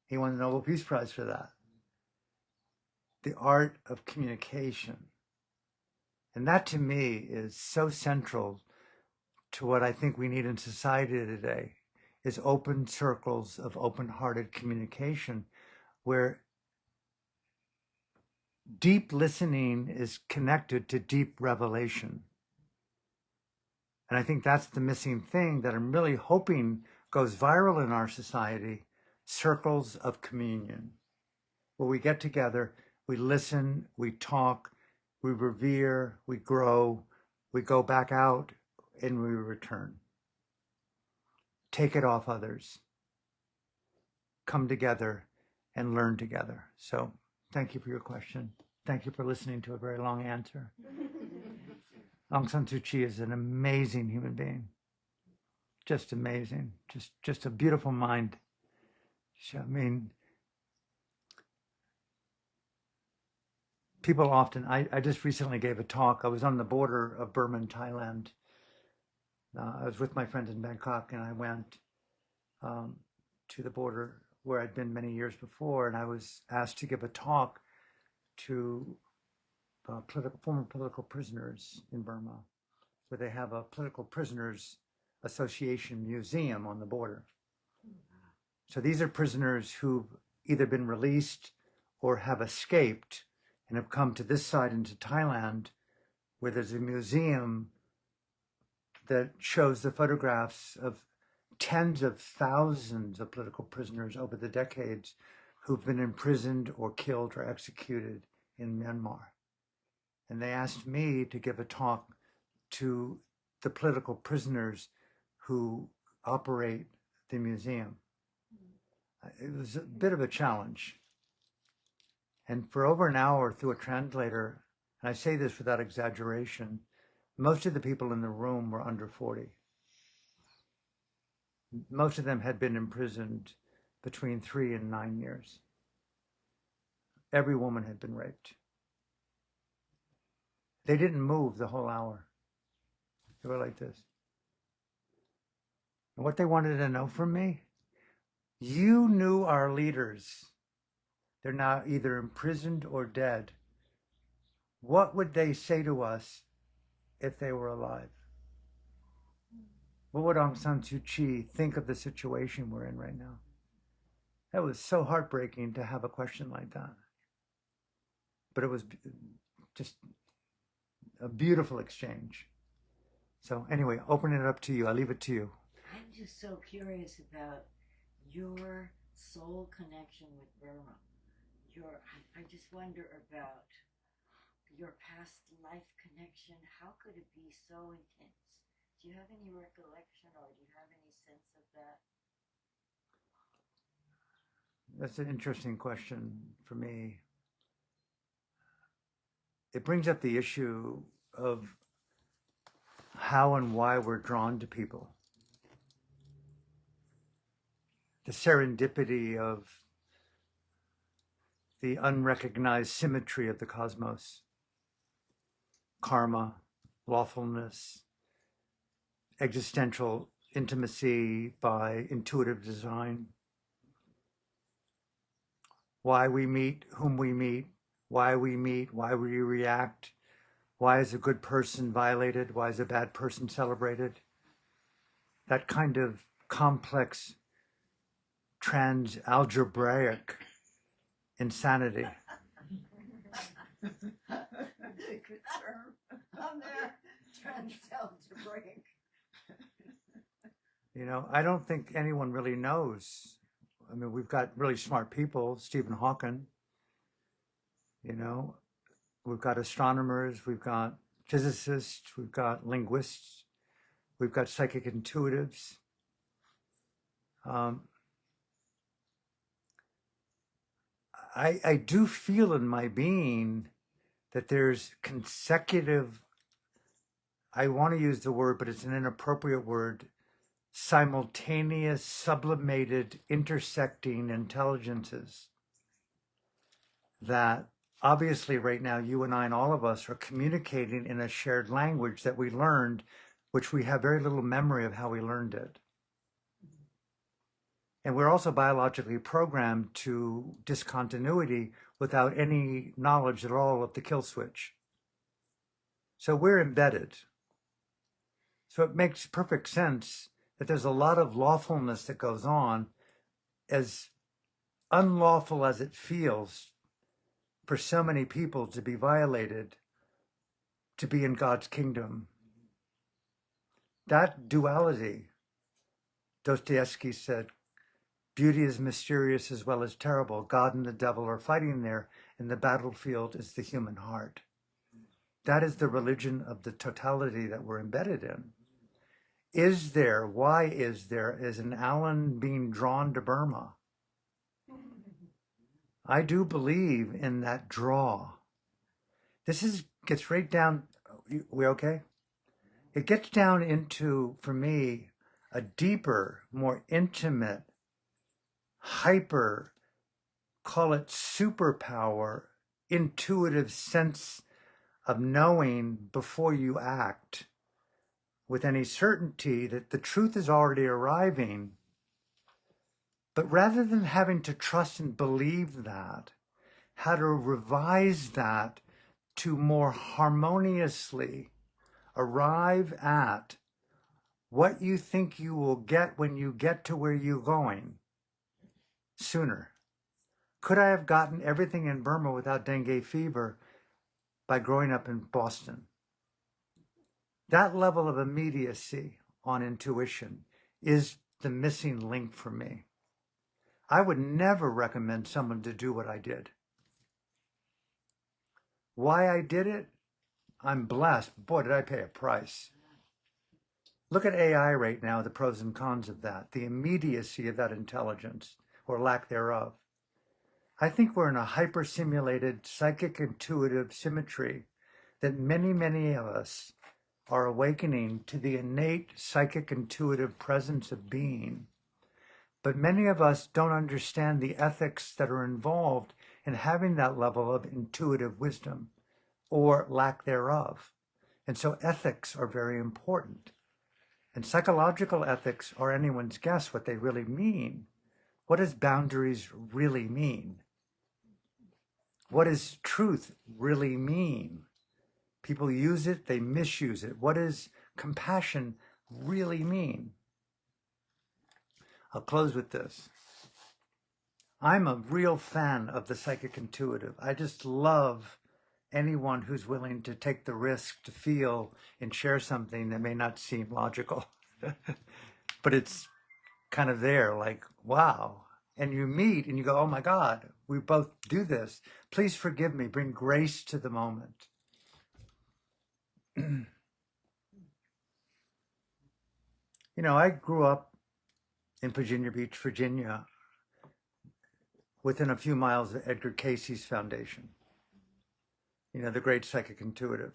He won the Nobel Peace Prize for that. The art of communication. And that to me is so central to what I think we need in society today, is open circles of open-hearted communication where deep listening is connected to deep revelation. And I think that's the missing thing that I'm really hoping goes viral in our society, circles of communion, where we get together, we listen, we talk, we revere, we grow, we go back out, and we return. Take it off others. Come together and learn together. So thank you for your question. Thank you for listening to a very long answer. Aung San Suu Kyi is an amazing human being. Just amazing. Just a beautiful mind. I mean, people often, I just recently gave a talk. I was on the border of Burma and Thailand. I was with my friends in Bangkok, and I went to the border where I'd been many years before, and I was asked to give a talk to former political prisoners in Burma, where they have a political prisoners association museum on the border. So these are prisoners who've either been released or have escaped and have come to this side into Thailand, where there's a museum that shows the photographs of tens of thousands of political prisoners over the decades who've been imprisoned or killed or executed in Myanmar. And they asked me to give a talk to the political prisoners who operate the museum. It was a bit of a challenge. And for over an hour through a translator, and I say this without exaggeration, most of the people in the room were under 40. Most of them had been imprisoned between 3 and 9 years. Every woman had been raped. They didn't move the whole hour. They were like this. And what they wanted to know from me, you knew our leaders. They're now either imprisoned or dead. What would they say to us if they were alive? What would Aung San Suu Kyi think of the situation we're in right now? That was so heartbreaking to have a question like that. But it was just a beautiful exchange. So anyway, opening it up to you. I leave it to you. I'm just so curious about your soul connection with Burma. I just wonder about your past life connection. How could it be so intense? Do you have any recollection, or do you have any sense of that? That's an interesting question for me. it brings up the issue of how and why we're drawn to people. The serendipity of the unrecognized symmetry of the cosmos, karma, lawfulness, existential intimacy by intuitive design, why we meet, whom we meet, why we meet, why we react, why is a good person violated, why is a bad person celebrated. That kind of complex trans-algebraic insanity. Good term. On there, trans-algebraic. You know, I don't think anyone really knows. I mean, we've got really smart people, Stephen Hawking, you know, we've got astronomers, we've got physicists, we've got linguists, we've got psychic intuitives. I do feel in my being that there's consecutive, I want to use the word, but it's an inappropriate word, simultaneous, sublimated, intersecting intelligences that obviously right now you and I and all of us are communicating in a shared language that we learned, which we have very little memory of how we learned it. And we're also biologically programmed to discontinuity without any knowledge at all of the kill switch. So we're embedded. So it makes perfect sense that there's a lot of lawfulness that goes on, as unlawful as it feels for so many people to be violated, to be in God's kingdom. That duality, Dostoevsky said, beauty is mysterious as well as terrible. God and the devil are fighting there, and the battlefield is the human heart. That is the religion of the totality that we're embedded in. Is there, why is an Alan being drawn to Burma? I do believe in that draw. Gets right down, we okay? It gets down into, for me, a deeper, more intimate, hyper, call it superpower, intuitive sense of knowing before you act with any certainty that the truth is already arriving. But rather than having to trust and believe that, how to revise that to more harmoniously arrive at what you think you will get when you get to where you're going sooner. Could I have gotten everything in Burma without dengue fever by growing up in Boston? That level of immediacy on intuition is the missing link for me. I would never recommend someone to do what I did. Why I did it? I'm blessed. Boy, did I pay a price. Look at AI right now, the pros and cons of that, the immediacy of that intelligence, or lack thereof. I think we're in a hyper-simulated psychic intuitive symmetry that many, many of us are awakening to the innate psychic intuitive presence of being. But many of us don't understand the ethics that are involved in having that level of intuitive wisdom or lack thereof. And so ethics are very important. And psychological ethics are anyone's guess what they really mean. What does boundaries really mean? What does truth really mean? People use it, they misuse it. What does compassion really mean? I'll close with this. I'm a real fan of the psychic intuitive. I just love anyone who's willing to take the risk to feel and share something that may not seem logical. But it's kind of there, like, wow. And you meet and you go, oh my God, we both do this. Please forgive me. Bring grace to the moment. You know, I grew up in Virginia Beach, Virginia, within a few miles of Edgar Casey's foundation. you know, the great psychic intuitive.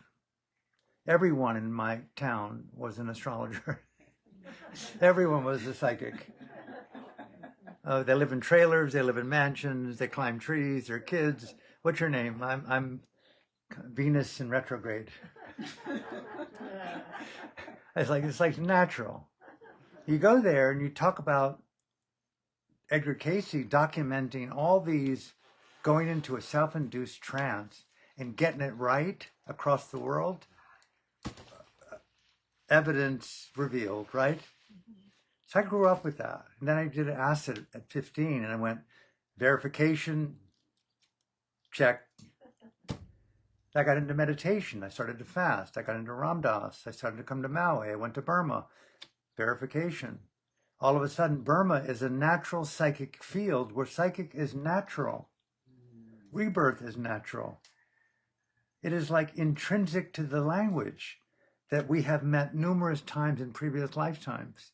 Everyone in my town was an astrologer. Everyone was a psychic. They live in trailers, they live in mansions, they climb trees, they're kids. What's your name? I'm Venus in retrograde. It's like natural. You go there and you talk about Edgar Casey documenting all these, going into a self-induced trance and getting it right across the world. Evidence revealed, right? So I grew up with that. And then I did acid at 15 and I went, verification, check. I got into meditation. I started to fast. I got into Ram Dass. I started to come to Maui. I went to Burma. Verification. All of a sudden, Burma is a natural psychic field where psychic is natural. Rebirth is natural. It is like intrinsic to the language that we have met numerous times in previous lifetimes.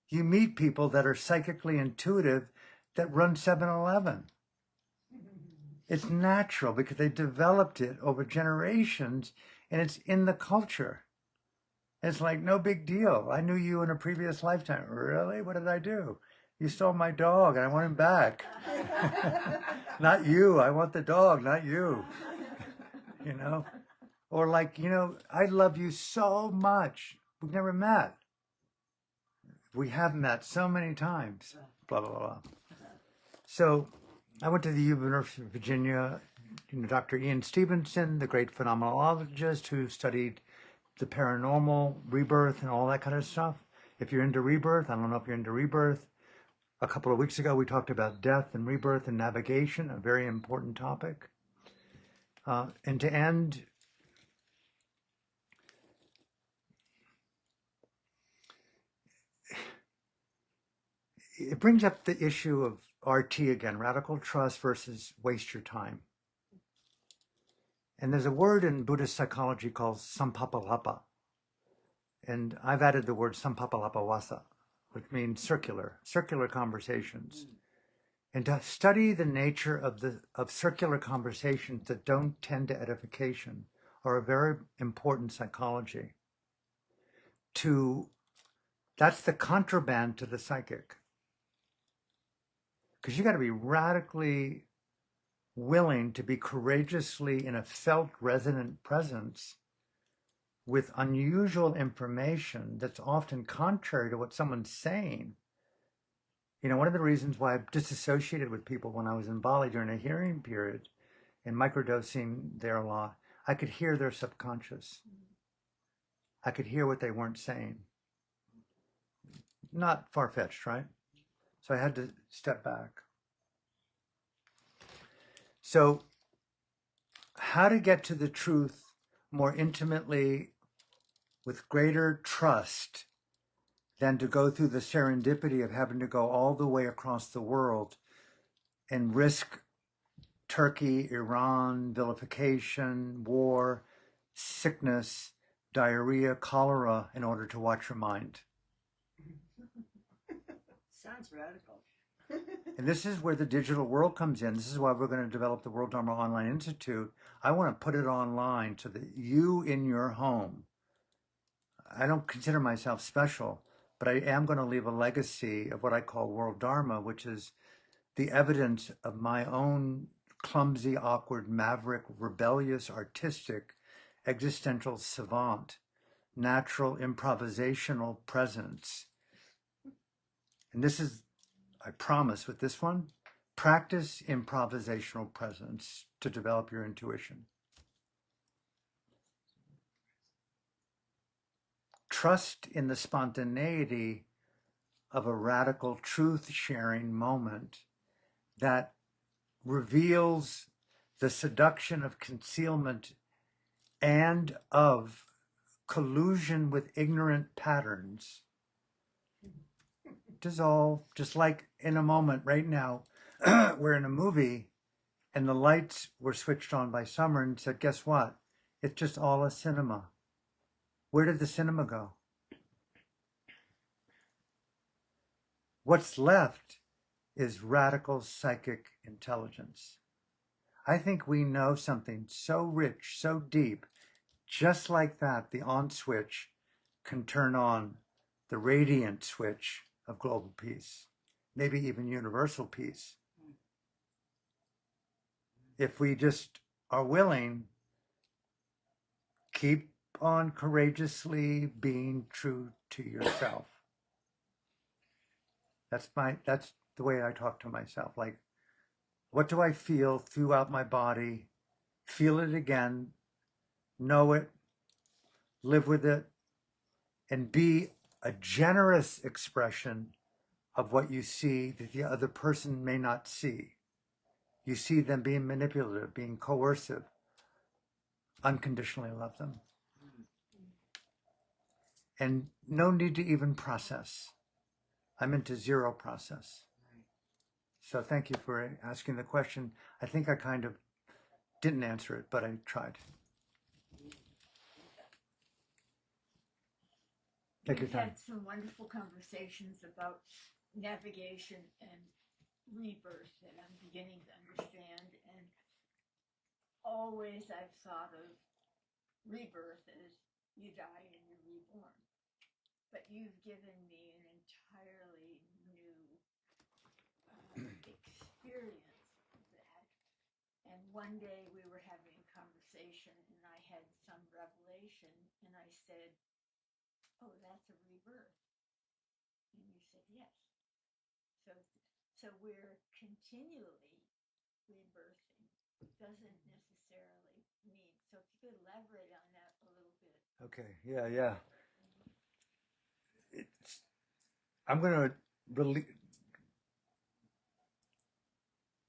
You meet people that are psychically intuitive that run 7-Eleven. It's natural because they developed it over generations and it's in the culture. It's like no big deal. I knew you in a previous lifetime. Really? What did I do? You stole my dog and I want him back. Not you. I want the dog, not you. You know? Or like, you know, I love you so much. We've never met. We have met so many times. Blah, blah, blah. So I went to the University of Virginia. You know, Dr. Ian Stevenson, the great phenomenologist who studied the paranormal, rebirth, and all that kind of stuff. If you're into rebirth, I don't know if you're into rebirth. A couple of weeks ago, we talked about death and rebirth and navigation, a very important topic. And to end, it brings up the issue of RT again, radical trust versus waste your time. And there's a word in Buddhist psychology called sampapalapa. And I've added the word sampapalapawasa, which means circular conversations. And to study the nature of circular conversations that don't tend to edification are a very important psychology. That's the contraband to the psychic. Because you got to be radically willing to be courageously in a felt resonant presence with unusual information that's often contrary to what someone's saying. You know, one of the reasons why I've disassociated with people when I was in Bali during a hearing period and microdosing there a lot, I could hear their subconscious. I could hear what they weren't saying. Not far-fetched, right? So I had to step back. So how to get to the truth more intimately with greater trust than to go through the serendipity of having to go all the way across the world and risk Turkey, Iran, vilification, war, sickness, diarrhea, cholera in order to watch your mind. Sounds radical. And this is where the digital world comes in. This is why we're going to develop the World Dharma Online Institute. I want to put it online so that you in your home, I don't consider myself special, but I am going to leave a legacy of what I call World Dharma, which is the evidence of my own clumsy, awkward, maverick, rebellious, artistic, existential savant, natural improvisational presence. And this is, I promise with this one, practice improvisational presence to develop your intuition. Trust in the spontaneity of a radical truth-sharing moment that reveals the seduction of concealment and of collusion with ignorant patterns. Dissolve, just like in a moment right now, we're in a movie and the lights were switched on by Summer and said, guess what? It's just all a cinema. Where did the cinema go? What's left is radical psychic intelligence. I think we know something so rich, so deep, just like that, the on switch can turn on the radiant switch of global peace, maybe even universal peace. If we just are willing, keep on courageously being true to yourself. That's the way I talk to myself. Like, what do I feel throughout my body? Feel it again, know it, live with it, and be a generous expression of what you see that the other person may not see. You see them being manipulative, being coercive. Unconditionally love them. And no need to even process. I'm into zero process. So thank you for asking the question. I think I kind of didn't answer it, but I tried. Take your We've time. had some wonderful conversations about navigation and rebirth that I'm beginning to understand. And always I've thought of rebirth as you die and you're reborn. But you've given me an entirely new experience of that. And one day we were having a conversation and I had some revelation and I said, oh, that's a rebirth. And you said, yes. So we're continually rebirthing. It doesn't necessarily mean. So if you could elaborate on that a little bit. Okay, yeah. I'm going to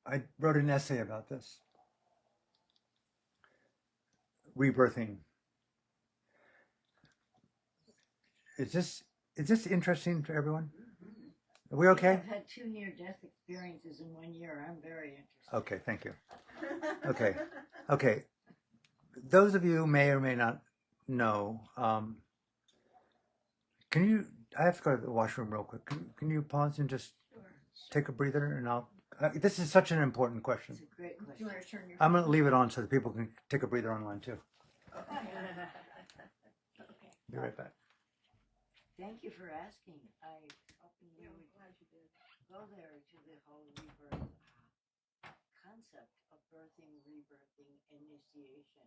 I wrote an essay about this. Rebirthing. Is this interesting to everyone? Are we okay? I've had 2 near-death experiences in 1 year. I'm very interested. Okay, thank you. Okay. Those of you who may or may not know, I have to go to the washroom real quick. Can you pause and just take a breather and this is such an important question. It's a great Do you question. want to turn your I'm going to leave it on so that people can take a breather online too. Okay. Be right back. Thank you for asking. I hoping you would go there to the whole rebirth concept of birthing, rebirthing, initiation,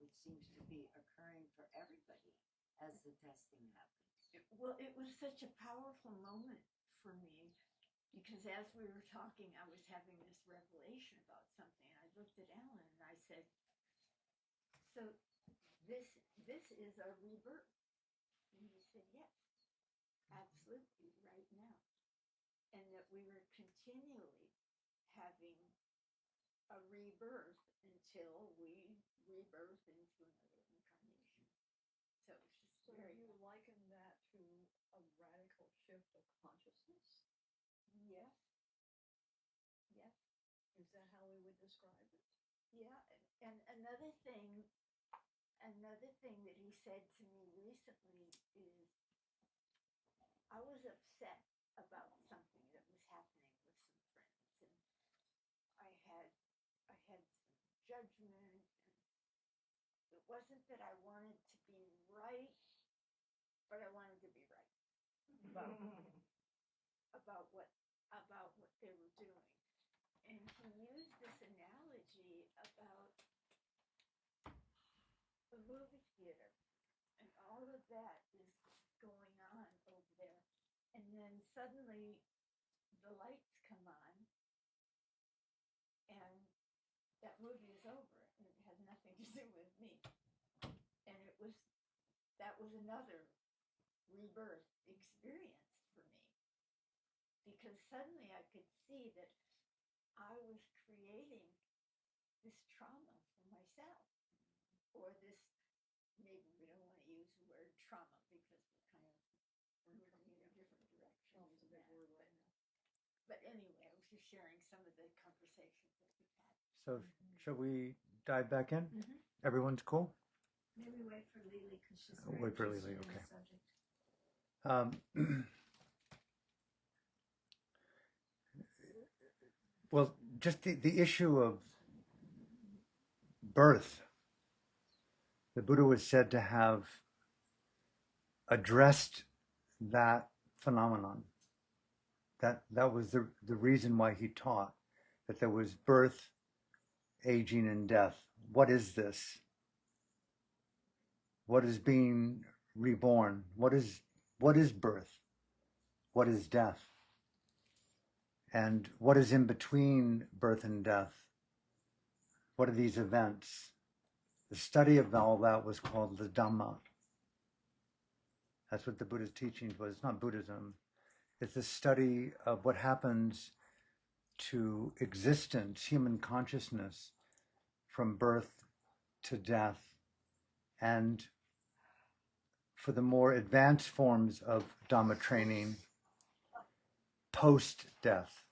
which seems to be occurring for everybody as the testing happens. Well, it was such a powerful moment for me because as we were talking, I was having this revelation about something. I looked at Alan and I said, so this is a rebirth. And he said, yes, absolutely, right now. And that we were continually having a rebirth until we rebirth into another incarnation. So it's just So very you liken that to a radical shift of consciousness? yes. Yes. Is that how we would describe it? Yeah. And another thing that he said to me recently is I was upset about something that was happening with some friends and I had some judgment and it wasn't that I wanted to be right, but I wanted to be right about what they were doing. And he used this analogy about the movie theater and all of that is going on over there. And then suddenly the lights come on and that movie is over and it had nothing to do with me. And that was another rebirth experience for me because suddenly I could see that I was creating this trauma for myself or this, maybe we don't want to use the word trauma because we're moving in a different direction. It's a big word right now. But anyway, I was just sharing some of the conversations that we've had. So shall we dive back in? Mm-hmm. Everyone's cool? Maybe wait for Lily because she's Wait for interested Lily, in okay. the subject. Well, just the issue of birth. The Buddha was said to have addressed that phenomenon. That was the reason why he taught, that there was birth, aging, and death. What is this? What is being reborn? What is birth? What is death? And what is in between birth and death? What are these events? The study of all that was called the Dhamma. That's what the Buddha's teachings was. It's not Buddhism. It's the study of what happens to existence, human consciousness, from birth to death, and for the more advanced forms of Dhamma training, post-death,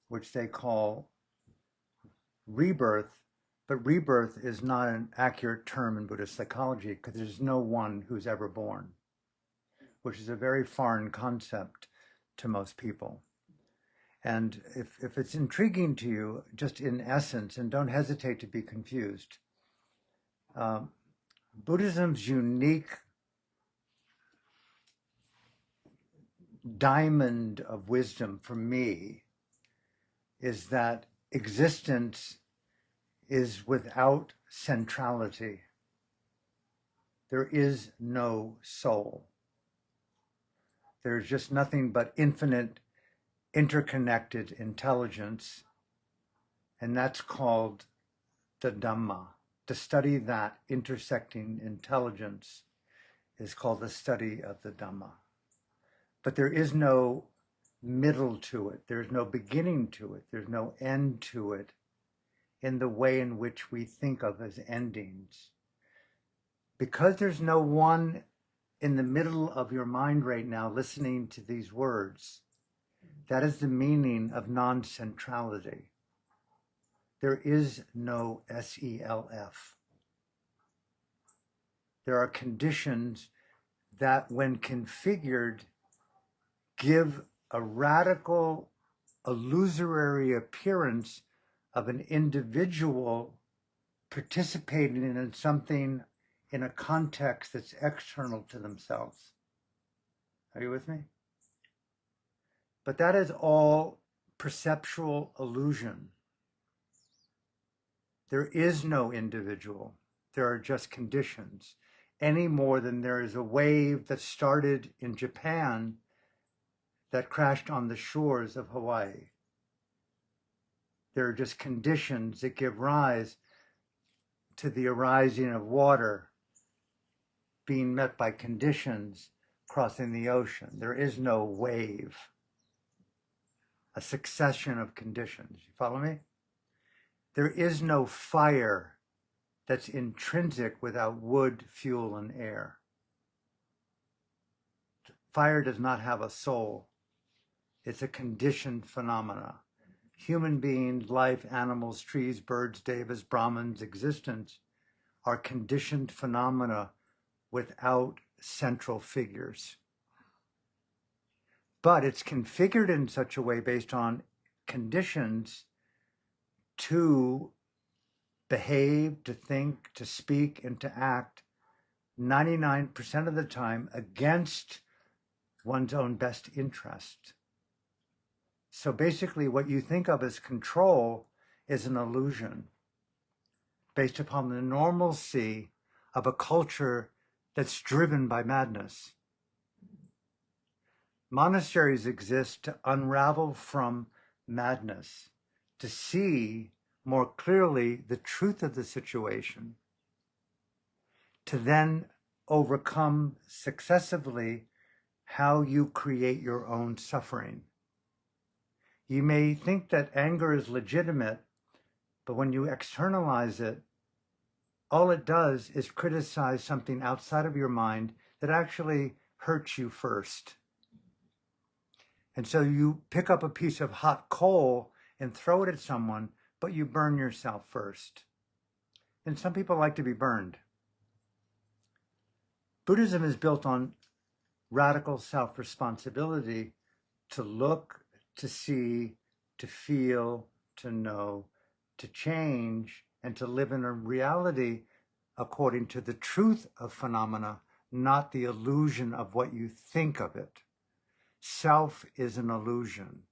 which they call rebirth. But rebirth is not an accurate term in Buddhist psychology because there's no one who's ever born, which is a very foreign concept to most people. And if it's intriguing to you, just in essence, and don't hesitate to be confused, Buddhism's unique diamond of wisdom for me is that existence is without centrality. There is no soul. There's just nothing but infinite, interconnected intelligence, and that's called the Dhamma. To study that intersecting intelligence is called the study of the Dhamma. But there is no middle to it. There's no beginning to it. There's no end to it in the way in which we think of as endings. Because there's no one in the middle of your mind right now listening to these words, that is the meaning of non-centrality. There is no SELF. There are conditions that, when configured, give a radical, illusory appearance of an individual participating in something in a context that's external to themselves. Are you with me? But that is all perceptual illusion. There is no individual. There are just conditions, any more than there is a wave that started in Japan that crashed on the shores of Hawaii. There are just conditions that give rise to the arising of water being met by conditions crossing the ocean. There is no wave, a succession of conditions. You follow me? There is no fire that's intrinsic without wood, fuel, and air. Fire does not have a soul. It's a conditioned phenomena. Human beings, life, animals, trees, birds, devas, Brahmins, existence are conditioned phenomena without central figures. But it's configured in such a way based on conditions to behave, to think, to speak, and to act 99% of the time against one's own best interest. So basically what you think of as control is an illusion based upon the normalcy of a culture that's driven by madness. Monasteries exist to unravel from madness, to see more clearly the truth of the situation, to then overcome successively how you create your own suffering. You may think that anger is legitimate, but when you externalize it, all it does is criticize something outside of your mind that actually hurts you first. And so you pick up a piece of hot coal and throw it at someone, but you burn yourself first. And some people like to be burned. Buddhism is built on radical self-responsibility to look, to see, to feel, to know, to change, and to live in a reality according to the truth of phenomena, not the illusion of what you think of it. Self is an illusion.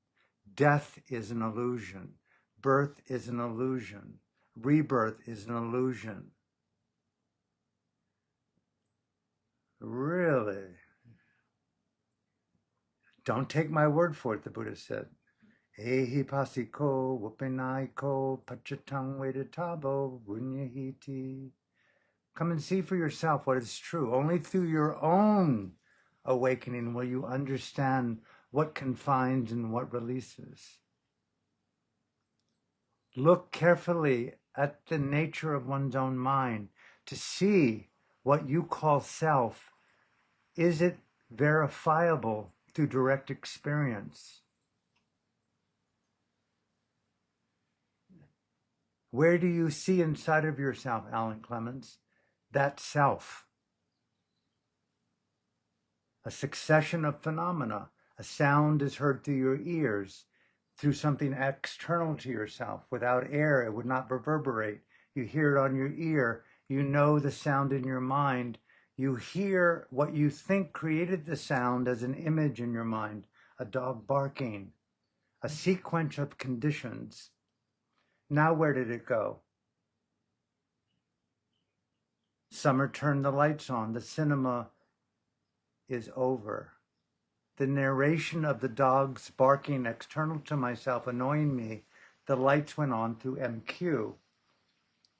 Death is an illusion. Birth is an illusion. Rebirth is an illusion. Really? Don't take my word for it, the Buddha said. Ehi pasiko wupinaiko pachatang veditabo bunyahiti. Come and see for yourself what is true. Only through your own awakening will you understand what confines and what releases. Look carefully at the nature of one's own mind to see what you call self. Is it verifiable through direct experience? Where do you see inside of yourself, Alan Clements, that self? A succession of phenomena. A sound is heard through your ears, through something external to yourself. Without air, it would not reverberate. You hear it on your ear. You know the sound in your mind. You hear what you think created the sound as an image in your mind. A dog barking. A sequence of conditions. Now where did it go? Summer turned the lights on. The cinema is over. The narration of the dogs barking external to myself, annoying me, the lights went on through MQ.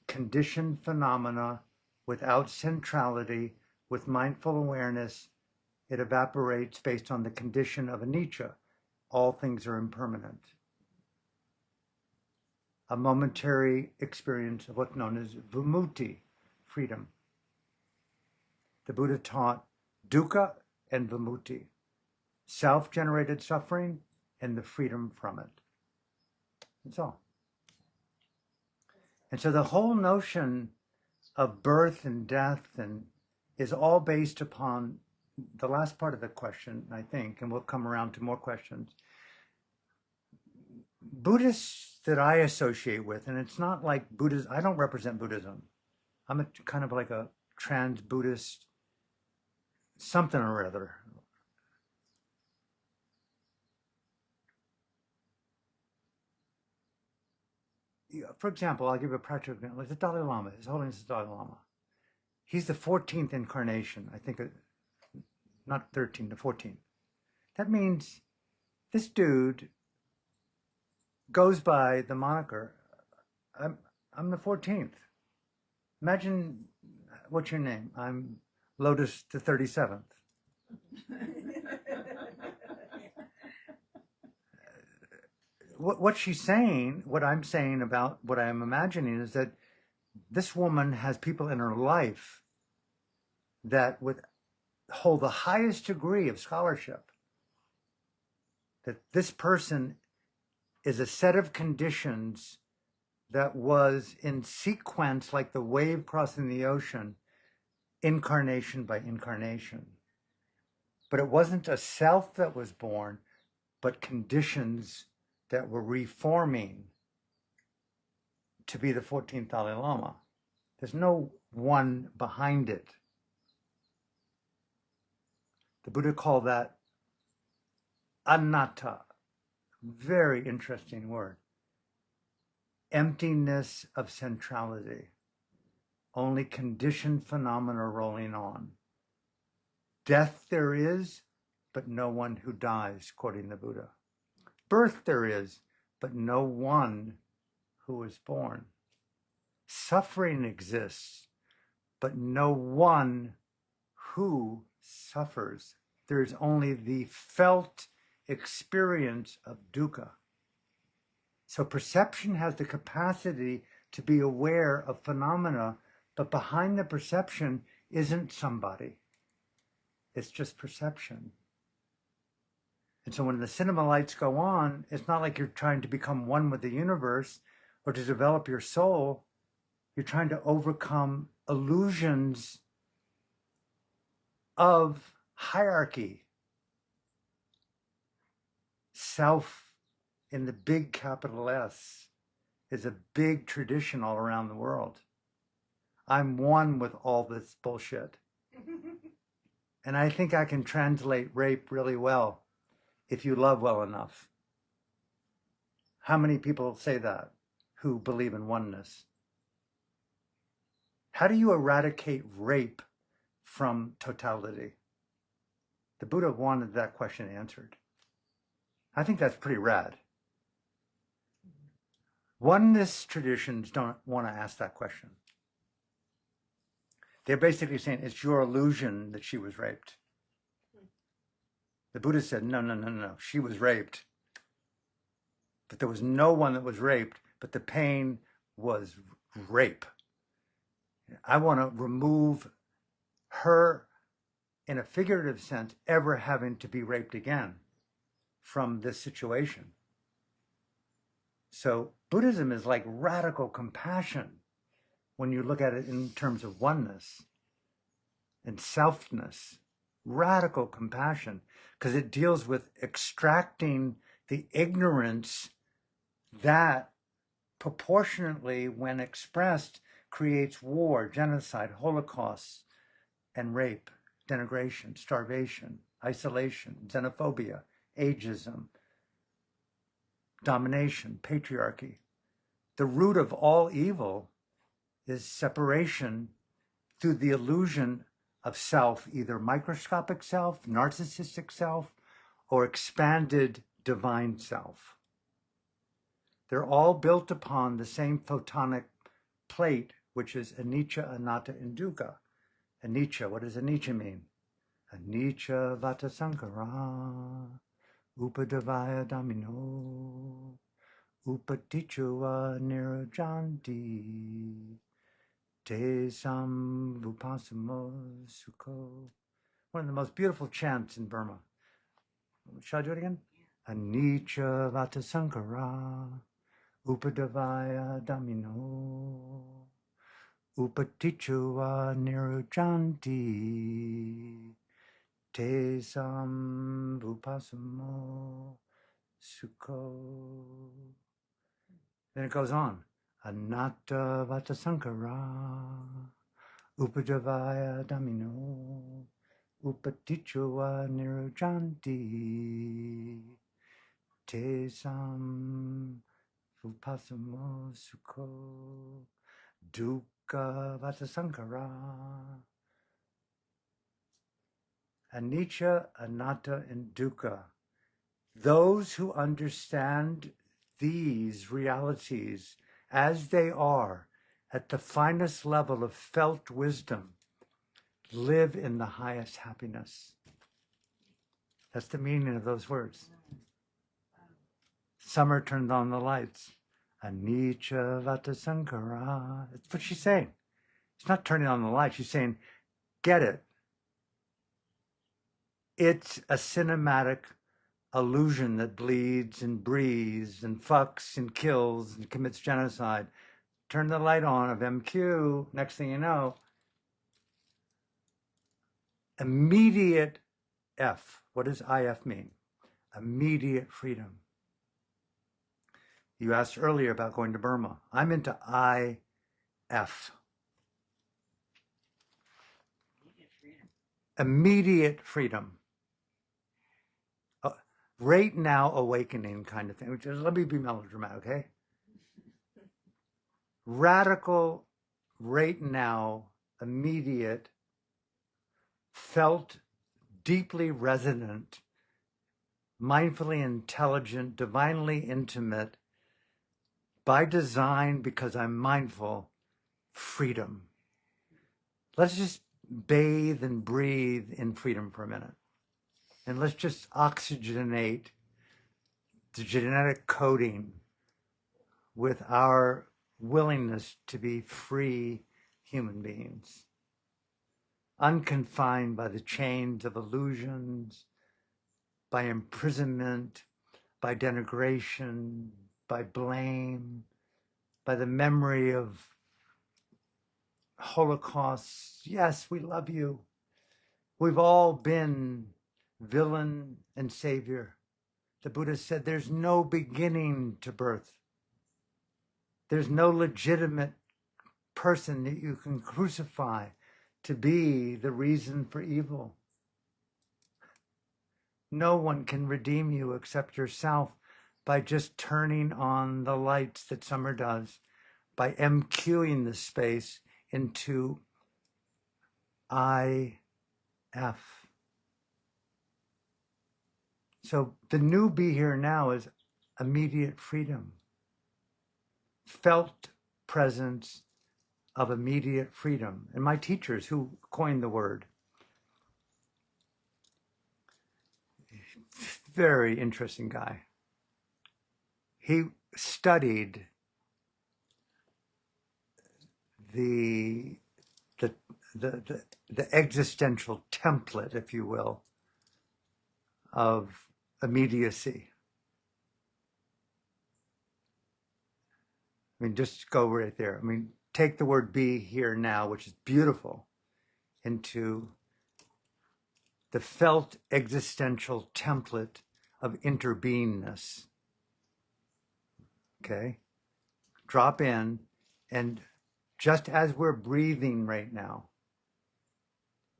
Conditioned phenomena without centrality, with mindful awareness, it evaporates based on the condition of anicca. All things are impermanent. A momentary experience of what's known as vimutti, freedom. The Buddha taught dukkha and vimutti, self-generated suffering and the freedom from it. That's all. And so the whole notion of birth and death is all based upon the last part of the question, I think, and we'll come around to more questions. Buddhists that I associate with, and it's not like Buddhism, I don't represent Buddhism. I'm a kind of like a trans-Buddhist something or other. For example, I'll give you a practical example. Like the Dalai Lama, His Holiness the Dalai Lama. He's the 14th incarnation, I think, not 13, the 14th. That means this dude goes by the moniker, I'm the 14th. Imagine, what's your name? I'm Lotus the 37th. What she's saying, what I'm saying about what I'm imagining is that this woman has people in her life that would hold the highest degree of scholarship. That this person is a set of conditions that was in sequence like the wave crossing the ocean, incarnation by incarnation. But it wasn't a self that was born, but conditions that were reforming to be the 14th Dalai Lama. There's no one behind it. The Buddha called that anatta. Very interesting word. Emptiness of centrality. Only conditioned phenomena rolling on. Death there is, but no one who dies, quoting the Buddha. Birth there is, but no one who is born. Suffering exists, but no one who suffers. There is only the felt experience of dukkha. So perception has the capacity to be aware of phenomena, but behind the perception isn't somebody. It's just perception. And so when the cinema lights go on, it's not like you're trying to become one with the universe or to develop your soul. You're trying to overcome illusions of hierarchy. Self in the big capital S is a big tradition all around the world. I'm one with all this bullshit. And I think I can translate rape really well if you love well enough. How many people say that who believe in oneness? How do you eradicate rape from totality? The Buddha wanted that question answered. I think that's pretty rad. Oneness traditions don't want to ask that question. They're basically saying it's your illusion that she was raped. The Buddha said, no. She was raped. But there was no one that was raped, but the pain was rape. I want to remove her, in a figurative sense, ever having to be raped again from this situation. So Buddhism is like radical compassion when you look at it in terms of oneness and selfness. Radical compassion, because it deals with extracting the ignorance that proportionately, when expressed, creates war, genocide, holocausts, and rape, denigration, starvation, isolation, xenophobia, ageism, domination, patriarchy. The root of all evil is separation through the illusion of self, either microscopic self, narcissistic self, or expanded divine self. They're all built upon the same photonic plate, which is anicca, anatta, and dukkha. Anicca, what does anicca mean? Anicca vata sankara, upadavaya damino, upatichua nirajanti, te sam vupasamo sukho. One of the most beautiful chants in Burma. Shall I do it again? Anicca vata sankara, upadavaya damino, upatichua nirujanti, te sam vupasamo sukho. Then it goes on. Anatta vata sankara, upadavaya damino, upatichua nirujanti, te sam vupasamo sukho. Dukkha vata sankara. Anicca, anatta, and dukkha. Those who understand these realities as they are at the finest level of felt wisdom live in the highest happiness. That's the meaning of those words. Summer turned on the lights. Anicca vata sankara. That's what she's saying. She's not turning on the lights. She's saying, get it. It's a cinematic illusion that bleeds and breathes and fucks and kills and commits genocide. Turn the light on of MQ. Next thing you know, immediate F. What does IF mean? Immediate freedom. You asked earlier about going to Burma. I'm into IF. Immediate freedom. Right now awakening kind of thing. Let me be melodramatic, okay? Radical, right now, immediate, felt, deeply resonant, mindfully intelligent, divinely intimate, by design, because I'm mindful, freedom. Let's just bathe and breathe in freedom for a minute. And let's just oxygenate the genetic coding with our willingness to be free human beings, unconfined by the chains of illusions, by imprisonment, by denigration, by blame, by the memory of Holocausts. Yes, we love you. We've all been villain and savior. The Buddha said there's no beginning to birth. There's no legitimate person that you can crucify to be the reason for evil. No one can redeem you except yourself by just turning on the lights that summer does, by MQing the space into IF. So the new be here now is immediate freedom, felt presence of immediate freedom. And my teachers who coined the word, very interesting guy. He studied the existential template, if you will, of immediacy. I mean, just go right there. I mean, take the word be here now, which is beautiful, into the felt existential template of interbeingness. Okay? Drop in, and just as we're breathing right now,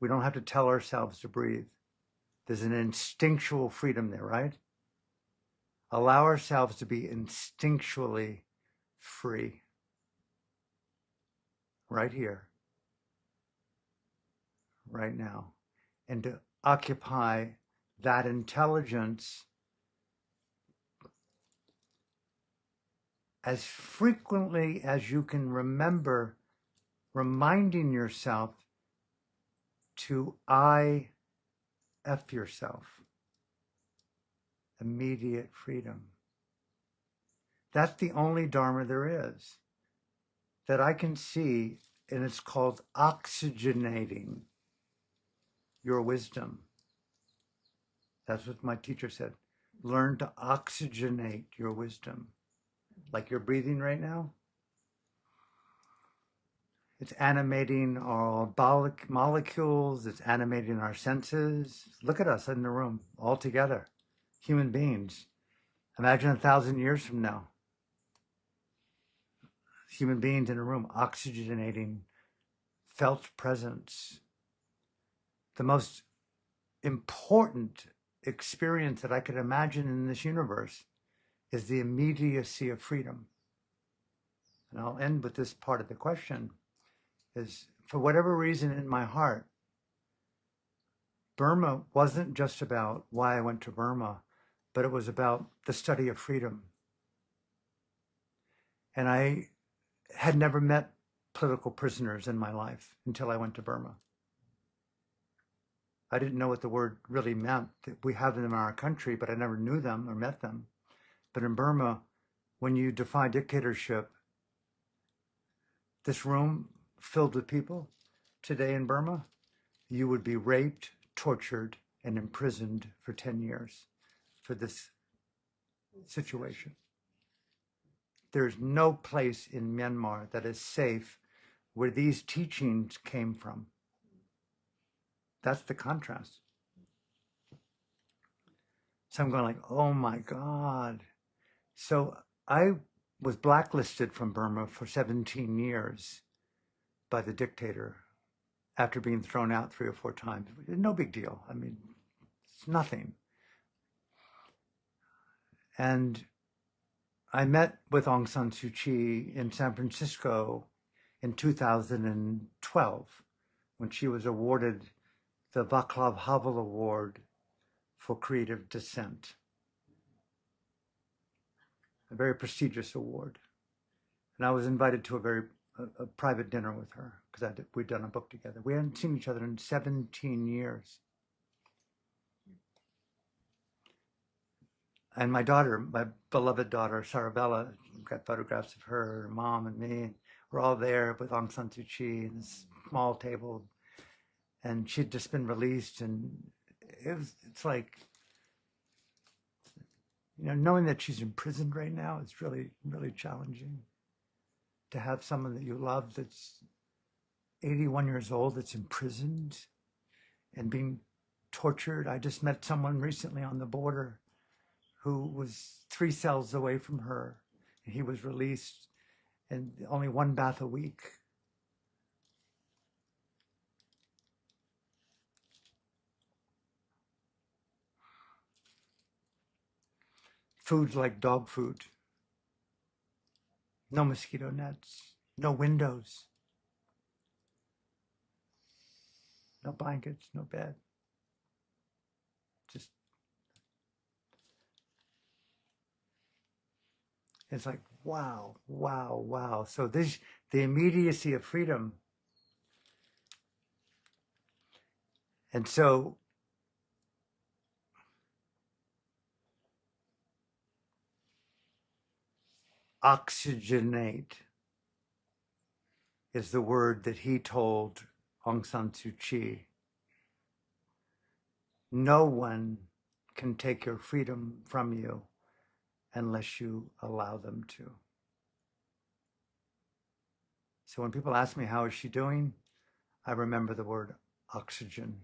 we don't have to tell ourselves to breathe. There's an instinctual freedom there, right? Allow ourselves to be instinctually free. Right here, right now. And to occupy that intelligence as frequently as you can remember, reminding yourself to IF yourself. Immediate freedom. That's the only Dharma there is that I can see, and it's called oxygenating your wisdom. That's what my teacher said. Learn to oxygenate your wisdom. Like you're breathing right now. It's animating our molecules. It's animating our senses. Look at us in the room, all together, human beings. Imagine 1,000 years from now. Human beings in a room, oxygenating felt presence. The most important experience that I could imagine in this universe is the immediacy of freedom. And I'll end with this part of the question, is for whatever reason in my heart, Burma wasn't just about why I went to Burma, but it was about the study of freedom. And I had never met political prisoners in my life until I went to Burma. I didn't know what the word really meant. We have them in our country, but I never knew them or met them. But in Burma, when you defy dictatorship, this room filled with people today in Burma, you would be raped, tortured, and imprisoned for 10 years for this situation. There's no place in Myanmar that is safe where these teachings came from. That's the contrast. So I'm going like, oh my God. So I was blacklisted from Burma for 17 years by the dictator after being thrown out 3 or 4 times. No big deal. I mean, it's nothing. And I met with Aung San Suu Kyi in San Francisco in 2012 when she was awarded the Václav Havel Award for Creative Dissent, a very prestigious award. And I was invited to a private dinner with her because we'd done a book together. We hadn't seen each other in 17 years. And my daughter, my beloved daughter, Sarabella, got photographs of her, her mom and me. We're all there with Aung San Suu Kyi in this small table. And she'd just been released. And it's like, you know, knowing that she's imprisoned right now, it's really, really challenging to have someone that you love that's 81 years old that's imprisoned and being tortured. I just met someone recently on the border who was 3 cells away from her, and he was released, and only one bath a week. Foods like dog food, no mosquito nets, no windows, no blankets, no bed. Just, it's like, wow, wow, wow. So this, the immediacy of freedom. And so oxygenate is the word that he told Aung San Suu Kyi. No one can take your freedom from you unless you allow them to. So when people ask me, how is she doing? I remember the word oxygen.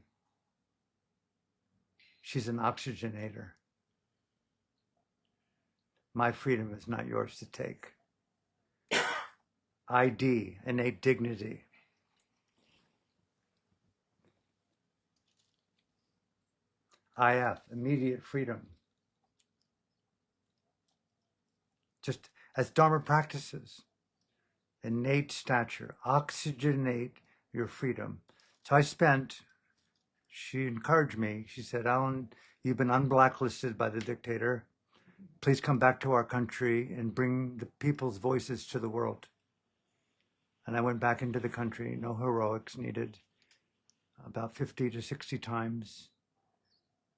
She's an oxygenator. My freedom is not yours to take. ID, innate dignity. IF, immediate freedom. Just as Dharma practices, innate stature, oxygenate your freedom. So she encouraged me. She said, Alan, you've been unblacklisted by the dictator. Please come back to our country and bring the people's voices to the world. And I went back into the country, no heroics needed, about 50 to 60 times,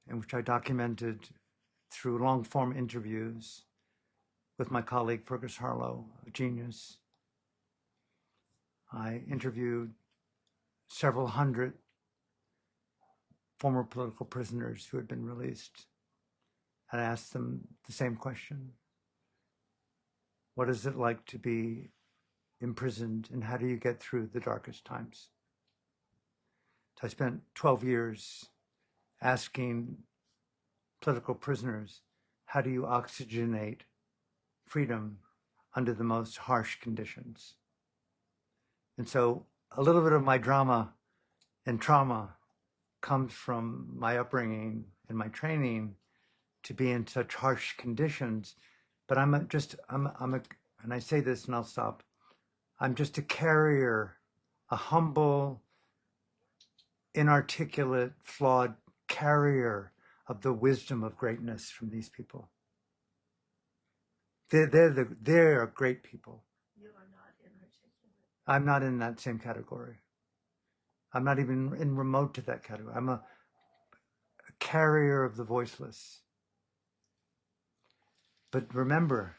in which I documented through long-form interviews with my colleague Fergus Harlow, a genius. I interviewed several hundred former political prisoners who had been released, and I asked them the same question. What is it like to be imprisoned, and how do you get through the darkest times? So I spent 12 years asking political prisoners, how do you oxygenate freedom under the most harsh conditions? And so a little bit of my drama and trauma comes from my upbringing and my training to be in such harsh conditions. But and I say this and I'll stop, I'm just a carrier, a humble, inarticulate, flawed carrier of the wisdom of greatness from these people. They're great people. You are not inarticulate. I'm not in that same category. I'm not even in remote to that category. I'm a carrier of the voiceless. But remember,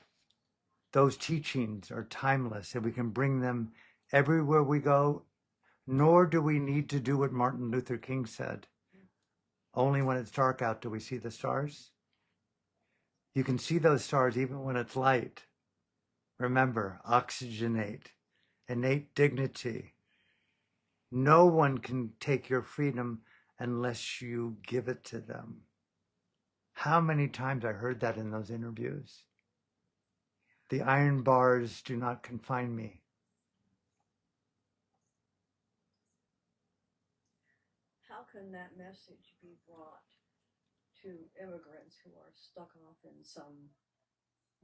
those teachings are timeless, and we can bring them everywhere we go, nor do we need to do what Martin Luther King said. Only when it's dark out do we see the stars. You can see those stars even when it's light. Remember, oxygenate, innate dignity. No one can take your freedom unless you give it to them. How many times I heard that in those interviews? The iron bars do not confine me. How can that message be brought to immigrants who are stuck off in some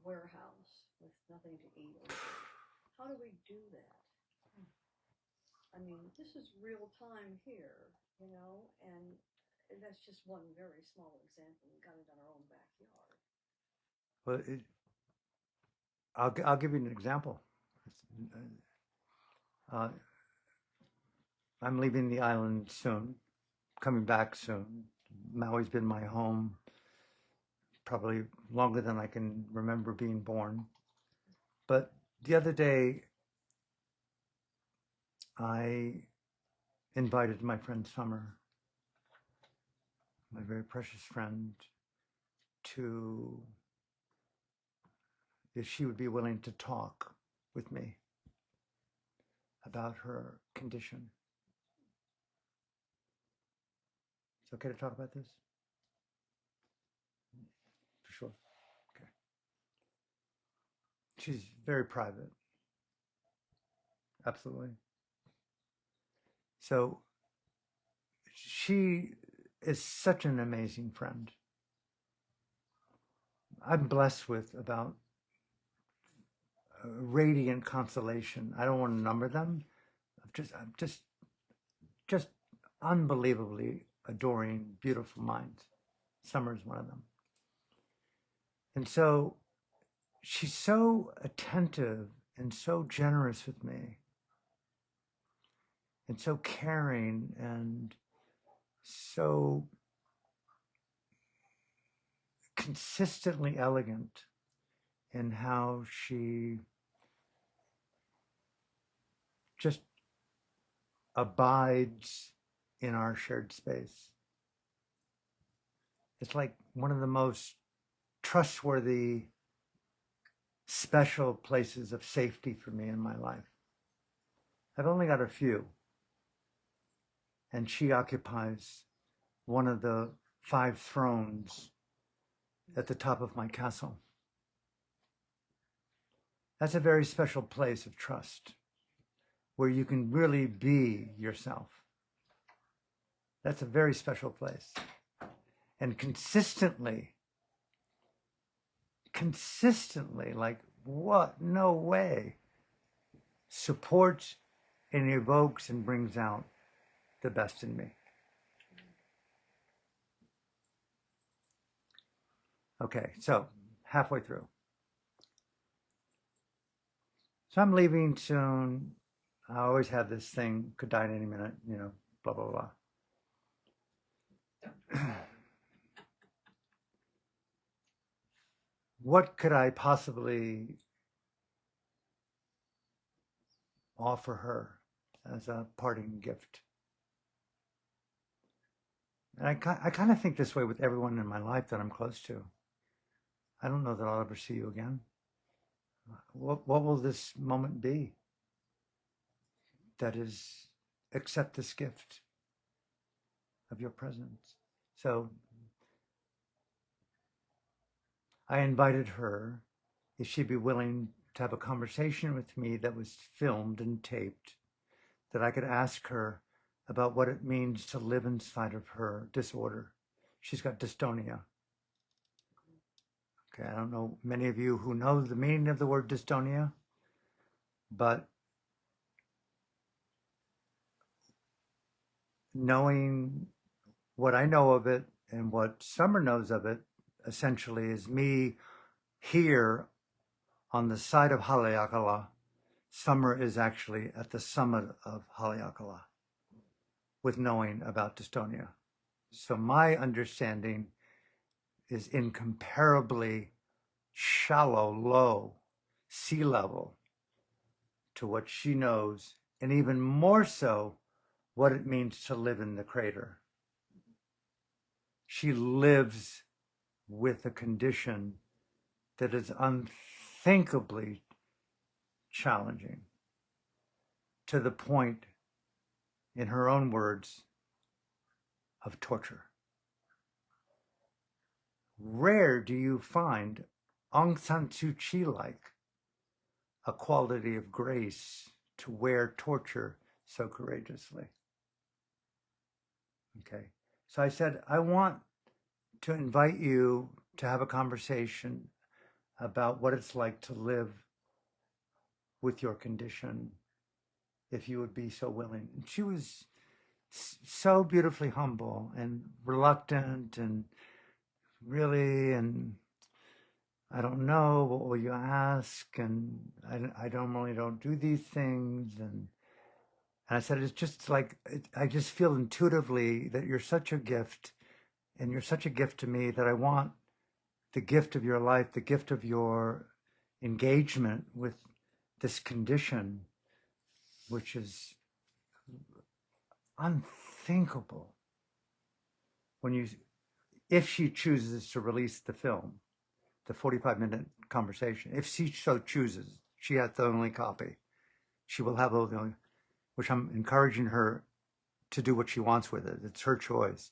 warehouse with nothing to eat or drink? How do we do that? I mean, this is real time here, and that's just one very small example. We got it in our own backyard. Well, I'll give you an example. Uh, I'm leaving the island soon, coming back soon. Maui's been my home probably longer than I can remember being born. But the other day, I invited my friend Summer, my very precious friend, to, if she would be willing to talk with me about her condition. It's okay to talk about this? For sure. Okay. She's very private. Absolutely. So she is such an amazing friend. I'm blessed with about radiant constellation. I don't want to number them. I'm just unbelievably adoring, beautiful minds. Summer is one of them. And so she's so attentive and so generous with me and so caring and so consistently elegant in how she just abides in our shared space. It's like one of the most trustworthy, special places of safety for me in my life. I've only got a few, and she occupies one of the 5 thrones at the top of my castle. That's a very special place of trust where you can really be yourself. That's a very special place. And consistently, like, what? No way. Supports and evokes and brings out the best in me. Okay, so halfway through. So I'm leaving soon. I always have this thing, could die at any minute, you know, blah, blah, blah. What could I possibly offer her as a parting gift? And I kind of think this way with everyone in my life that I'm close to. I don't know that I'll ever see you again. What will this moment be? That is, accept this gift of your presence. So I invited her if she'd be willing to have a conversation with me that was filmed and taped, that I could ask her about what it means to live inside of her disorder. She's got dystonia. Okay, I don't know many of you who know the meaning of the word dystonia, but knowing what I know of it and what Summer knows of it, essentially is me here on the side of Haleakala. Summer is actually at the summit of Haleakala with knowing about dystonia. So my understanding is incomparably shallow, low, sea level to what she knows, and even more so what it means to live in the crater. She lives with a condition that is unthinkably challenging, to the point, in her own words, of torture. Rare do you find Aung San Suu Kyi-like a quality of grace to wear torture so courageously. Okay, so I said, I want to invite you to have a conversation about what it's like to live with your condition, if you would be so willing. And she was so beautifully humble and reluctant and really, and I don't know, what will you ask? And I don't do these things. And I said, it's just like, I just feel intuitively that you're such a gift, and you're such a gift to me, that I want the gift of your life, the gift of your engagement with this condition, which is unthinkable. If she chooses to release the film, the 45-minute conversation, if she so chooses, she has the only copy. She will have the only, which I'm encouraging her to do what she wants with it. It's her choice.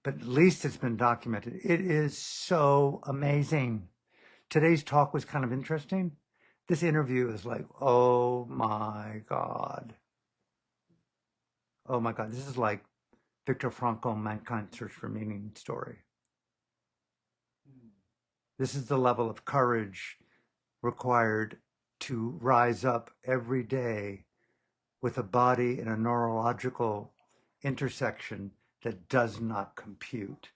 But at least it's been documented. It is so amazing. Today's talk was kind of interesting This interview is like, oh my God. Oh my God. This is like Viktor Frankl, Mankind's Search for Meaning story. This is the level of courage required to rise up every day with a body in a neurological intersection that does not compute,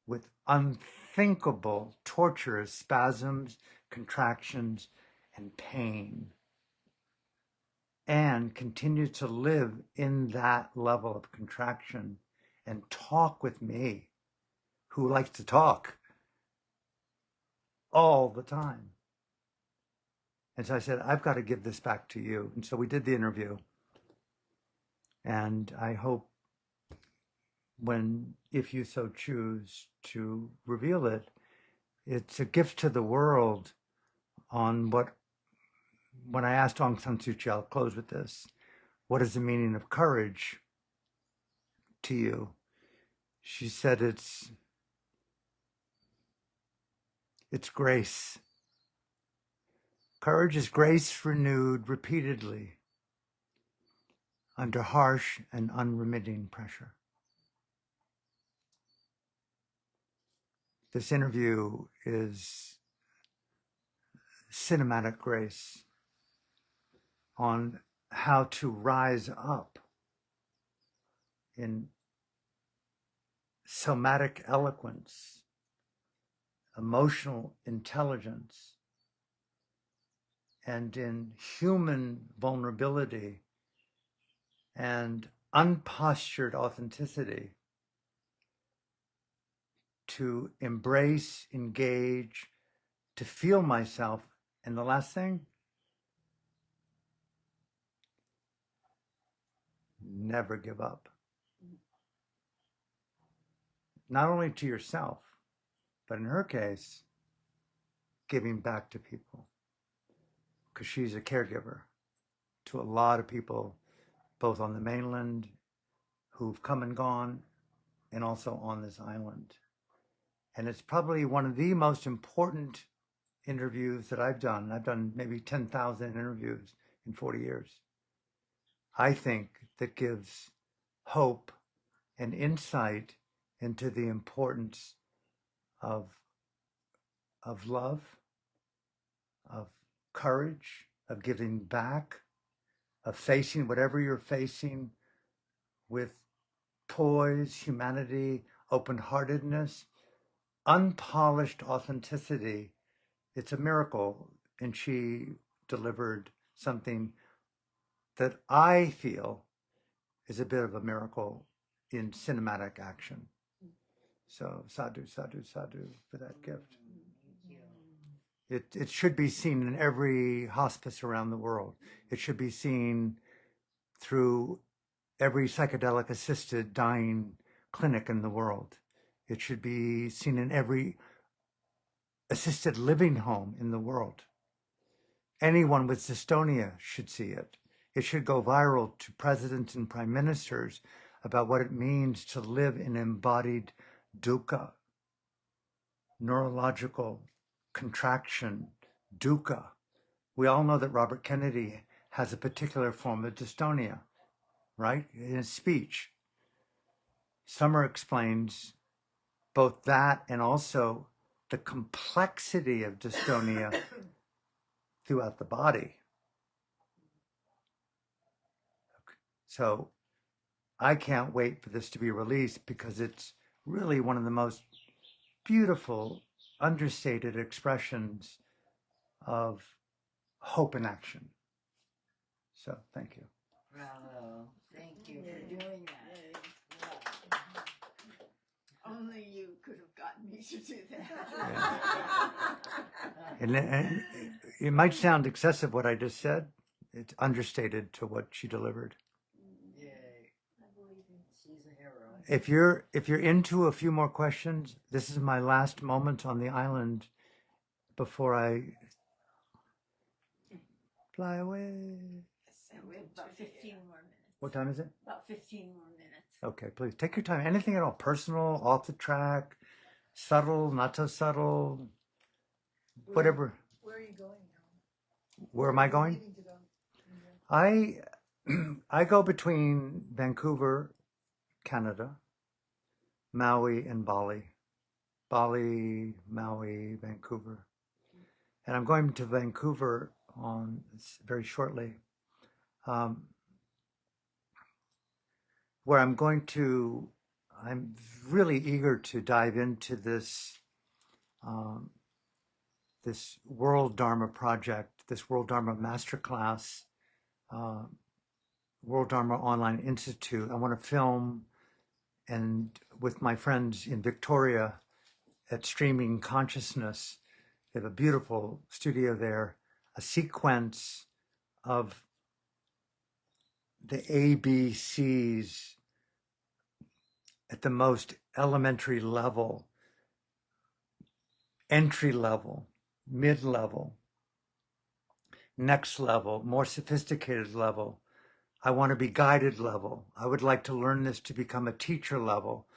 with unthinkable torturous spasms, contractions, and pain, and continue to live in that level of contraction and talk with me, who likes to talk all the time. And so I said, I've got to give this back to you. And so we did the interview. And I hope if you so choose to reveal it, it's a gift to the world on when I asked Aung San Suu Kyi, I'll close with this, what is the meaning of courage to you? She said it's grace. Courage is grace renewed repeatedly under harsh and unremitting pressure. This interview is cinematic grace on how to rise up in somatic eloquence, emotional intelligence, and in human vulnerability and unpostured authenticity to embrace, engage, to feel myself. And the last thing, never give up. Not only to yourself, but in her case, giving back to people. Because she's a caregiver to a lot of people, both on the mainland who've come and gone, and also on this island. And it's probably one of the most important interviews that I've done. I've done maybe 10,000 interviews in 40 years. I think that gives hope and insight into the importance of love, of courage, of giving back, of facing whatever you're facing with poise, humanity, open-heartedness, unpolished authenticity. It's a miracle. And she delivered something that I feel is a bit of a miracle in cinematic action. So sadhu, sadhu, sadhu for that gift. It should be seen in every hospice around the world. It should be seen through every psychedelic assisted dying clinic in the world. It should be seen in every assisted living home in the world. Anyone with dystonia should see it. It should go viral to presidents and prime ministers about what it means to live in embodied dukkha, neurological contraction, dukkha. We all know that Robert Kennedy has a particular form of dystonia, right? In his speech. Summer explains both that and also the complexity of dystonia throughout the body. So I can't wait for this to be released because it's really one of the most beautiful, understated expressions of hope in action. So thank you. Bravo. Thank you for doing that. Only you could have gotten me to do that. And it might sound excessive what I just said. It's understated to what she delivered. Yay. I believe she's a hero. If you're into a few more questions, this is my last moment on the island before I fly away. So we have about 15 more minutes. What time is it? About 15 more minutes. Okay, please take your time. Anything at all, personal, off the track, subtle, not so subtle, whatever. Where are you going now? Where am I going? Needing to go. I I go between Vancouver, Canada, Maui, and Bali. Bali, Maui, Vancouver. And I'm going to Vancouver on very shortly, um, where I'm really eager to dive into um, this World Dharma project, this World Dharma Masterclass, uh, World Dharma Online Institute. I want to film, and with my friends in Victoria at Streaming Consciousness, they have a beautiful studio there, a sequence of the ABCs at the most elementary level, entry level, mid level, next level, more sophisticated level. I want to be guided level. I would like to learn this to become a teacher level,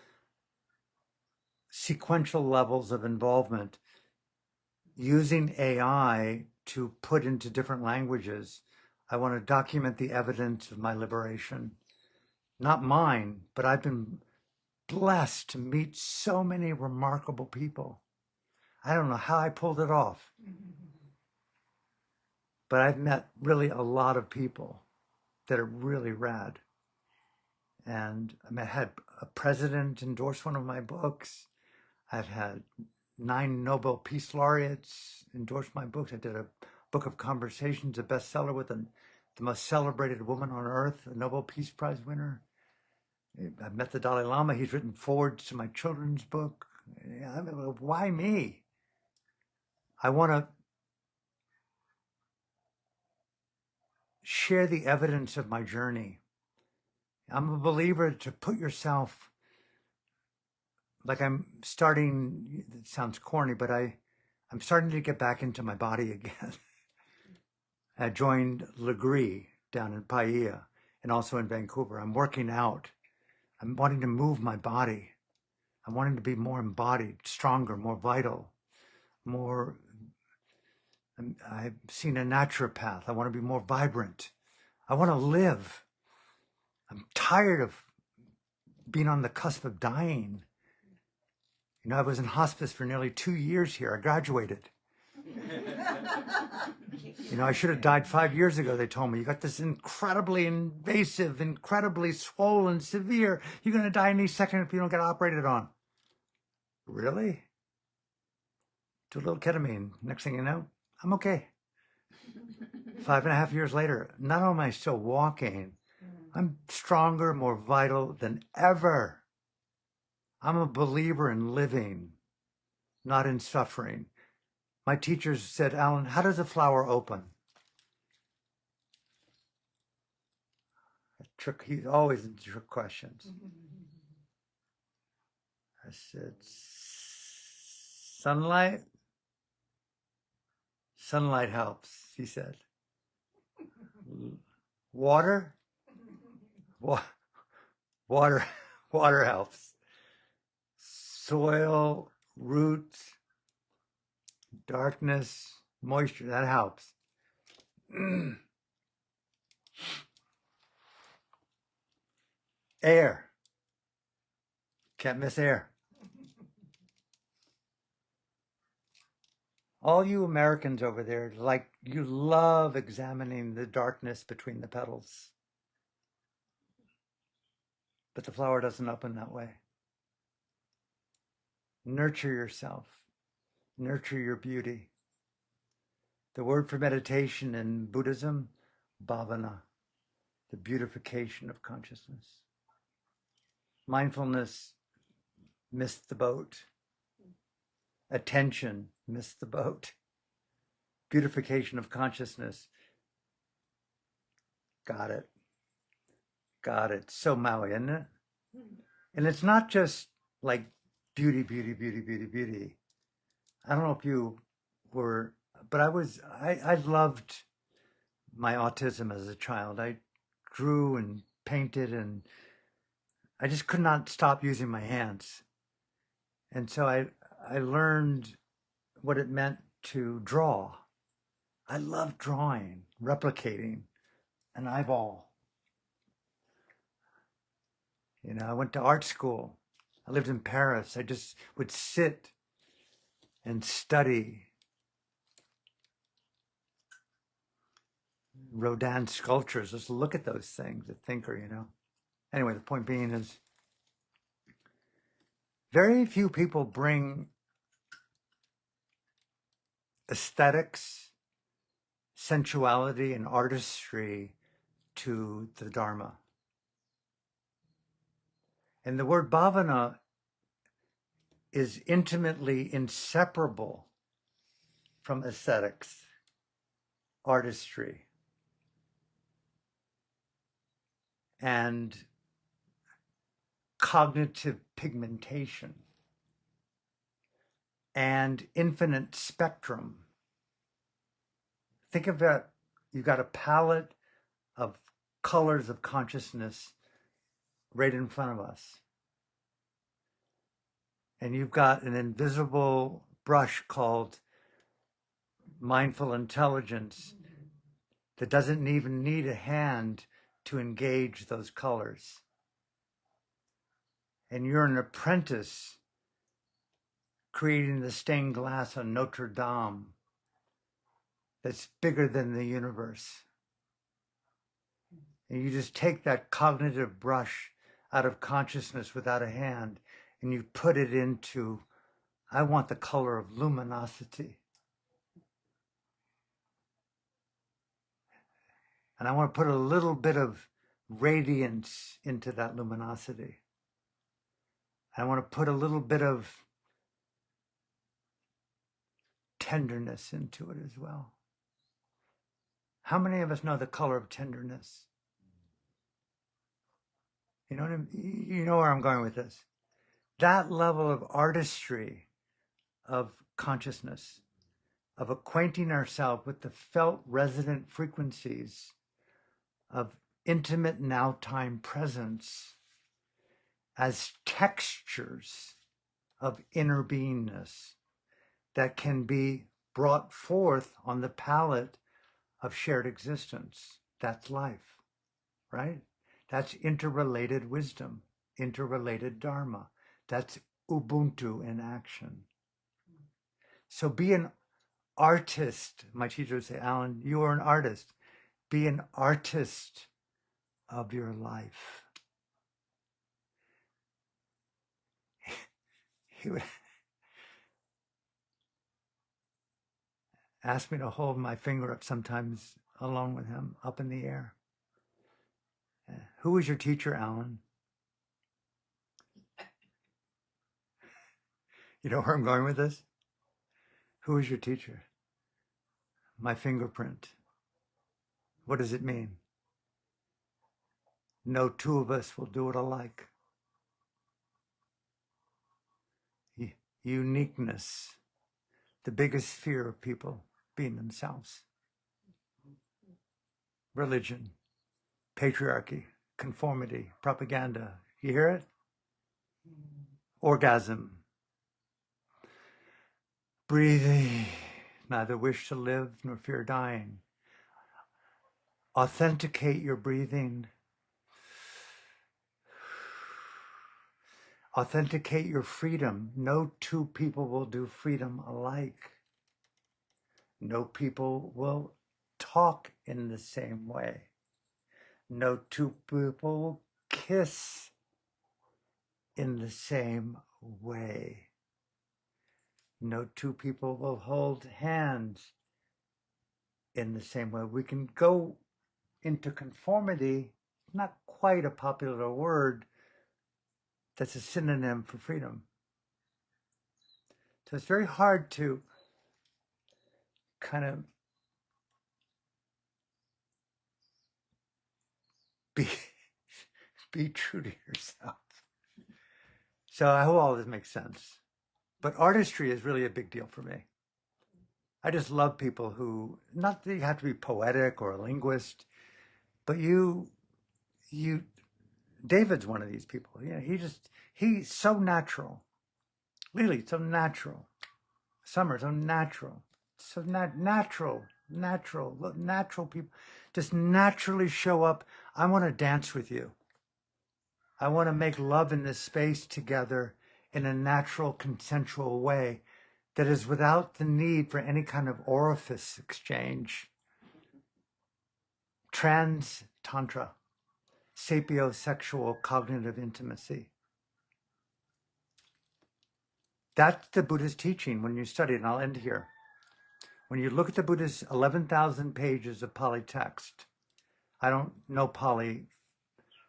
sequential levels of involvement, using AI to put into different languages. I want to document the evidence of my liberation. Not mine, but I've been blessed to meet so many remarkable people. I don't know how I pulled it off, but I've met really a lot of people that are really rad. And I had a president endorse one of my books. I've had 9 Nobel Peace Laureates endorse my books. I did a book of conversations, a bestseller with the most celebrated woman on earth, a Nobel Peace Prize winner. I've met the Dalai Lama. He's written forwards to my children's book. I mean, why me? I want to share the evidence of my journey. I'm a believer to put yourself, like I'm starting, it sounds corny, but I'm starting to get back into my body again. I joined Legree down in Paia and also in Vancouver. I'm working out. I'm wanting to move my body. I'm wanting to be more embodied, stronger, more vital, more. I've seen a naturopath. I want to be more vibrant. I want to live. I'm tired of being on the cusp of dying. You know, I was in hospice for nearly 2 years here. I graduated. You know, I should have died 5 years ago, they told me. You got this incredibly invasive, incredibly swollen, severe. You're going to die any second if you don't get operated on. Really? Do a little ketamine. Next thing you know, I'm okay. 5.5 years later, not only am I still walking, I'm stronger, more vital than ever. I'm a believer in living, not in suffering. My teachers said, Alan, how does a flower open? He's always in trick questions. I said, sunlight? Sunlight helps, he said. Water? Water helps. Soil, roots, darkness, moisture, that helps. Air. Can't miss air. All you Americans over there, like, you love examining the darkness between the petals. But the flower doesn't open that way. Nurture yourself. Nurture your beauty. The word for meditation in Buddhism, bhavana, the beautification of consciousness. Mindfulness, missed the boat. Attention, missed the boat. Beautification of consciousness. Got it. Got it. So Maui, isn't it? And it's not just like beauty, beauty, beauty, beauty, beauty. I don't know if you were, but I loved my autism as a child. I drew and painted, and I just could not stop using my hands. And so I learned what it meant to draw. I love drawing, replicating an eyeball. You know, I went to art school. I lived in Paris. I just would sit and study Rodin sculptures. Just look at those things, the thinker, you know. Anyway, the point being is very few people bring aesthetics, sensuality, and artistry to the Dharma. And the word bhavana is intimately inseparable from aesthetics, artistry, and cognitive pigmentation and infinite spectrum. Think of it, you've got a palette of colors of consciousness right in front of us. And you've got an invisible brush called mindful intelligence that doesn't even need a hand to engage those colors. And you're an apprentice creating the stained glass on Notre Dame that's bigger than the universe. And you just take that cognitive brush out of consciousness without a hand and you put it into, I want the color of luminosity. And I want to put a little bit of radiance into that luminosity. I want to put a little bit of tenderness into it as well. How many of us know the color of tenderness? You know what you know where I'm going with this. That level of artistry of consciousness, of acquainting ourselves with the felt resonant frequencies of intimate now-time presence as textures of inner beingness that can be brought forth on the palette of shared existence. That's life, right? That's interrelated wisdom, interrelated Dharma. That's Ubuntu in action. So be an artist. My teacher would say, Alan, you are an artist. Be an artist of your life. He would ask me to hold my finger up sometimes alone with him, up in the air. Who was your teacher, Alan? You know where I'm going with this? Who was your teacher? My fingerprint. What does it mean? No two of us will do it alike. Uniqueness, the biggest fear of people being themselves. Religion, patriarchy, conformity, propaganda. You hear it? Orgasm. Breathing, neither wish to live nor fear dying. Authenticate your breathing. Authenticate your freedom. No two people will do freedom alike. No people will talk in the same way. No two people will kiss in the same way. No two people will hold hands in the same way. We can go into conformity, not quite a popular word, that's a synonym for freedom. So it's very hard to kind of be true to yourself. So I hope all this makes sense. But artistry is really a big deal for me. I just love people who, not that you have to be poetic or a linguist, but David's one of these people. You know, he's so natural. Lily, so natural. Summer, so natural. So natural Natural people just naturally show up. I want to dance with you. I want to make love in this space together in a natural, consensual way that is without the need for any kind of orifice exchange. Trans Tantra, sapiosexual cognitive intimacy. That's the Buddha's teaching when you study it, and I'll end here. When you look at the Buddha's 11,000 pages of Pali text, I don't know Pali,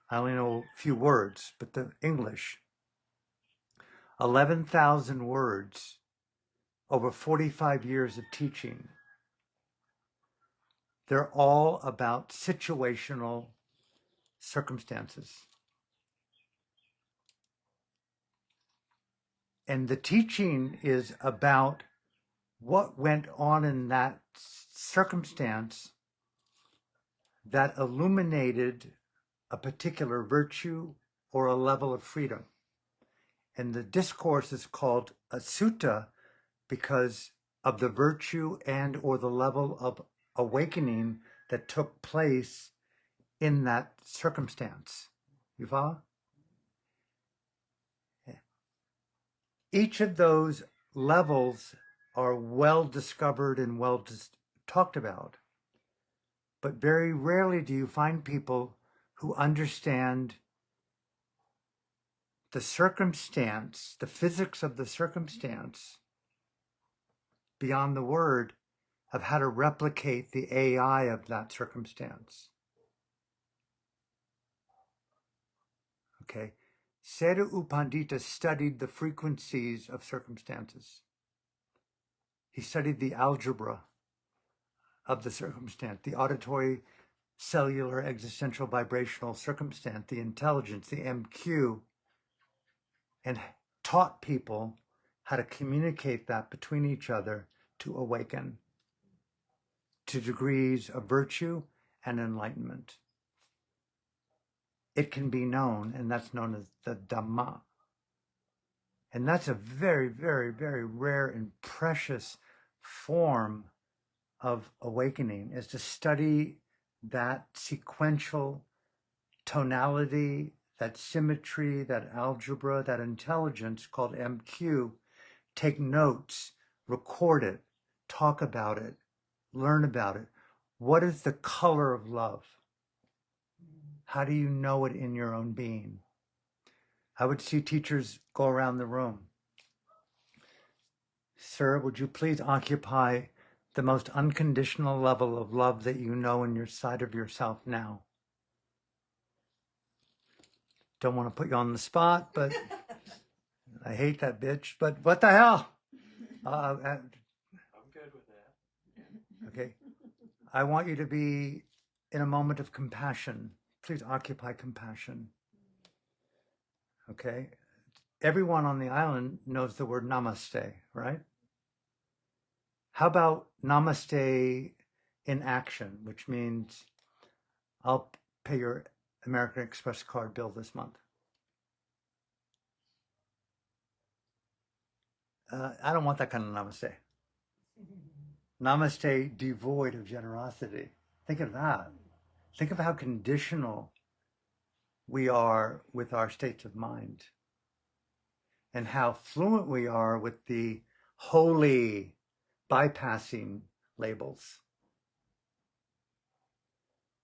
I only know a few words, but the English, 11,000 words over 45 years of teaching. They're all about situational circumstances. And the teaching is about what went on in that circumstance that illuminated a particular virtue or a level of freedom. And the discourse is called a sutta because of the virtue and or the level of awakening that took place in that circumstance. You follow? Each of those levels are well discovered and well talked about. But very rarely do you find people who understand the circumstance, the physics of the circumstance, beyond the word of how to replicate the AI of that circumstance. Okay? Seru Upandita studied the frequencies of circumstances. He studied the algebra of the circumstance, the auditory, cellular, existential, vibrational circumstance, the intelligence, the MQ, and taught people how to communicate that between each other to awaken to degrees of virtue and enlightenment. It can be known, and that's known as the Dhamma. And that's a very, very, very rare and precious form of awakening, is to study that sequential tonality, that symmetry, that algebra, that intelligence called MQ, take notes, record it, talk about it, learn about it. What is the color of love? How do you know it in your own being? I would see teachers go around the room. Sir, would you please occupy the most unconditional level of love that you know in your side of yourself now? Don't want to put you on the spot, but I hate that bitch, but what the hell? I'm good with that. Okay. I want you to be in a moment of compassion. Please occupy compassion. Okay. Everyone on the island knows the word namaste, right? How about namaste in action, which means I'll pay your American Express card bill this month. I don't want that kind of namaste. Namaste devoid of generosity. Think of that. Think of how conditional we are with our states of mind and how fluent we are with the holy bypassing labels.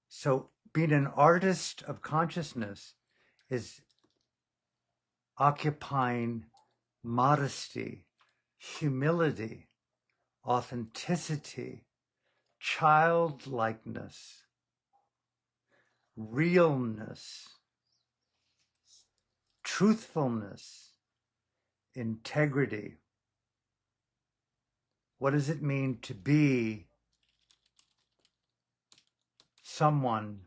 So being an artist of consciousness is occupying modesty, humility, authenticity, childlikeness, realness, truthfulness, integrity. What does it mean to be someone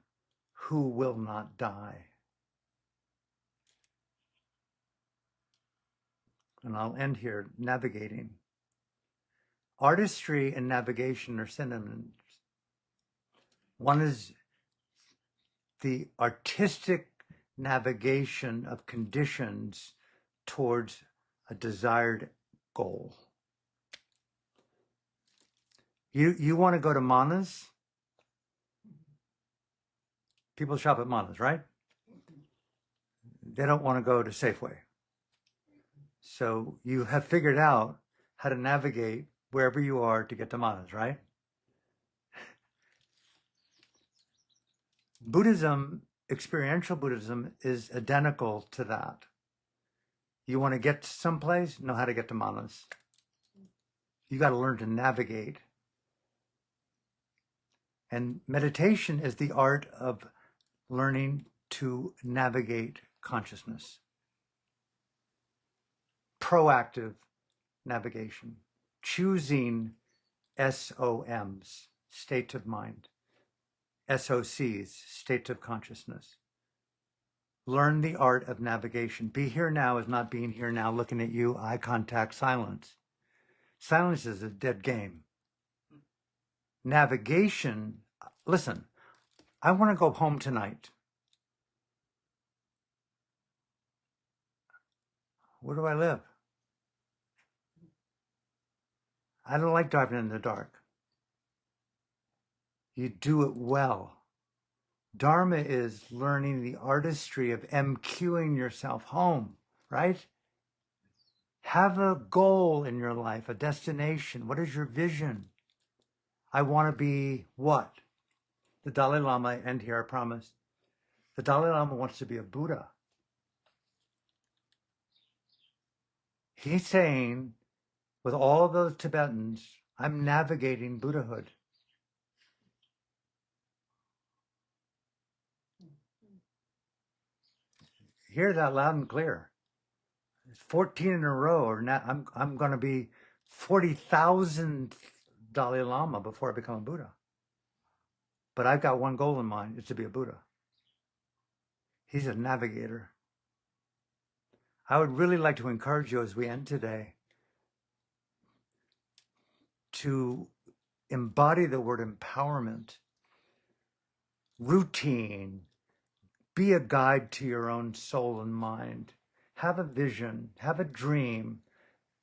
who will not die? And I'll end here, navigating. Artistry and navigation are synonyms. One is the artistic navigation of conditions towards a desired goal. You want to go to Mana's? People shop at Mana's, right? They don't want to go to Safeway. So you have figured out how to navigate wherever you are to get to Mana's, right? Buddhism, experiential Buddhism, is identical to that. You want to get to someplace, know how to get to Mana's. You got to learn to navigate. And meditation is the art of learning to navigate consciousness. Proactive navigation. Choosing SOMs, state of mind. SOCs, state of consciousness. Learn the art of navigation. Be here now is not being here now, looking at you, eye contact, silence. Silence is a dead game. Navigation, listen, I want to go home tonight. Where do I live? I don't like driving in the dark. You do it well. Dharma is learning the artistry of MQing yourself home, right? Have a goal in your life, a destination. What is your vision? I want to be what? The Dalai Lama, I end here, I promise. The Dalai Lama wants to be a Buddha. He's saying, with all those Tibetans, I'm navigating Buddhahood. Hear that loud and clear. 14 in a row, or now I'm going to be 40,000th Dalai Lama before I become a Buddha. But I've got one goal in mind, it's to be a Buddha. He's a navigator. I would really like to encourage you as we end today to embody the word empowerment, routine, be a guide to your own soul and mind. Have a vision, have a dream,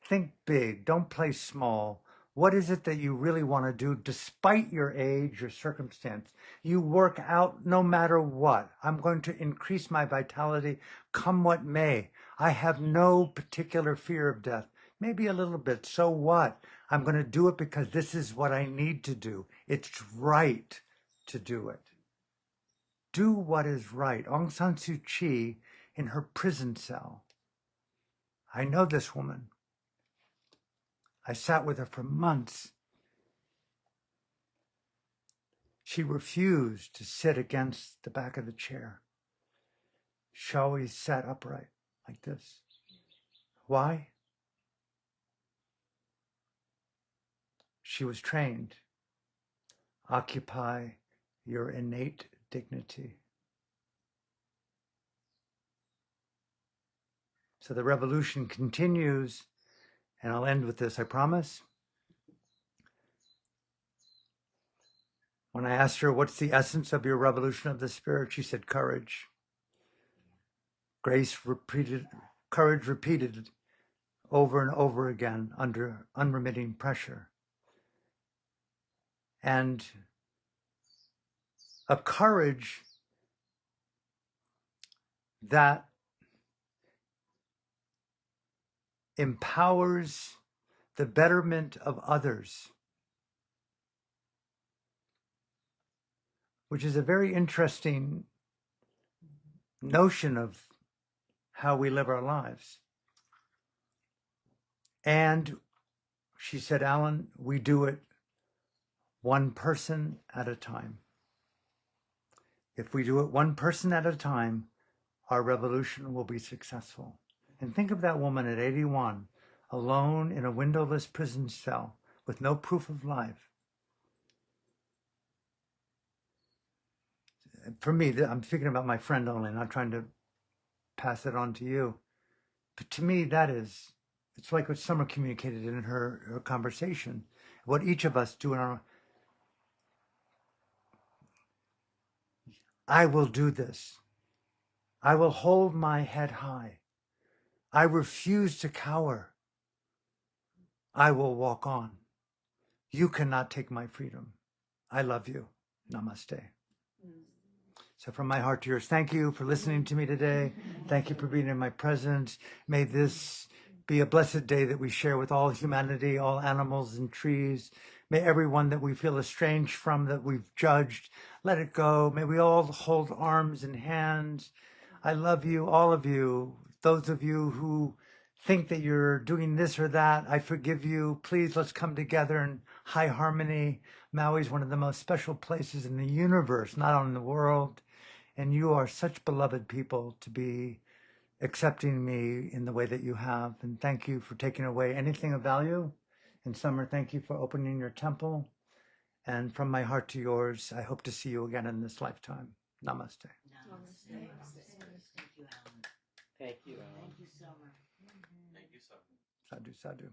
think big, don't play small. What is it that you really want to do despite your age, your circumstance? You work out no matter what. I'm going to increase my vitality come what may. I have no particular fear of death. Maybe a little bit. So what? I'm going to do it because this is what I need to do. It's right to do it. Do what is right. Aung San Suu Kyi in her prison cell. I know this woman. I sat with her for months. She refused to sit against the back of the chair. She always sat upright like this. Why? She was trained. Occupy your innate dignity. So the revolution continues, and I'll end with this, I promise. When I asked her, what's the essence of your revolution of the spirit? She said, courage. Courage repeated over and over again under unremitting pressure. And a courage that empowers the betterment of others, which is a very interesting notion of how we live our lives. And she said, Alan, we do it one person at a time. If we do it one person at a time, our revolution will be successful. And think of that woman at 81, alone in a windowless prison cell with no proof of life. For me, I'm speaking about my friend only, not trying to pass it on to you. But to me, it's like what Summer communicated in her conversation. What each of us do in our, I will do this. I will hold my head high. I refuse to cower. I will walk on. You cannot take my freedom. I love you. Namaste. So from my heart to yours, thank you for listening to me today. Thank you for being in my presence. May this be a blessed day that we share with all humanity, all animals and trees. May everyone that we feel estranged from, that we've judged, let it go. May we all hold arms and hands. I love you, all of you. Those of you who think that you're doing this or that, I forgive you. Please, let's come together in high harmony. Maui is one of the most special places in the universe, not only in the world. And you are such beloved people to be accepting me in the way that you have. And thank you for taking away anything of value. And Summer, thank you for opening your temple. And from my heart to yours, I hope to see you again in this lifetime. Namaste. Namaste. Thank you, Alan. Thank you, Alan. Thank you, Summer. Thank you, Summer. Sadhu, sadhu.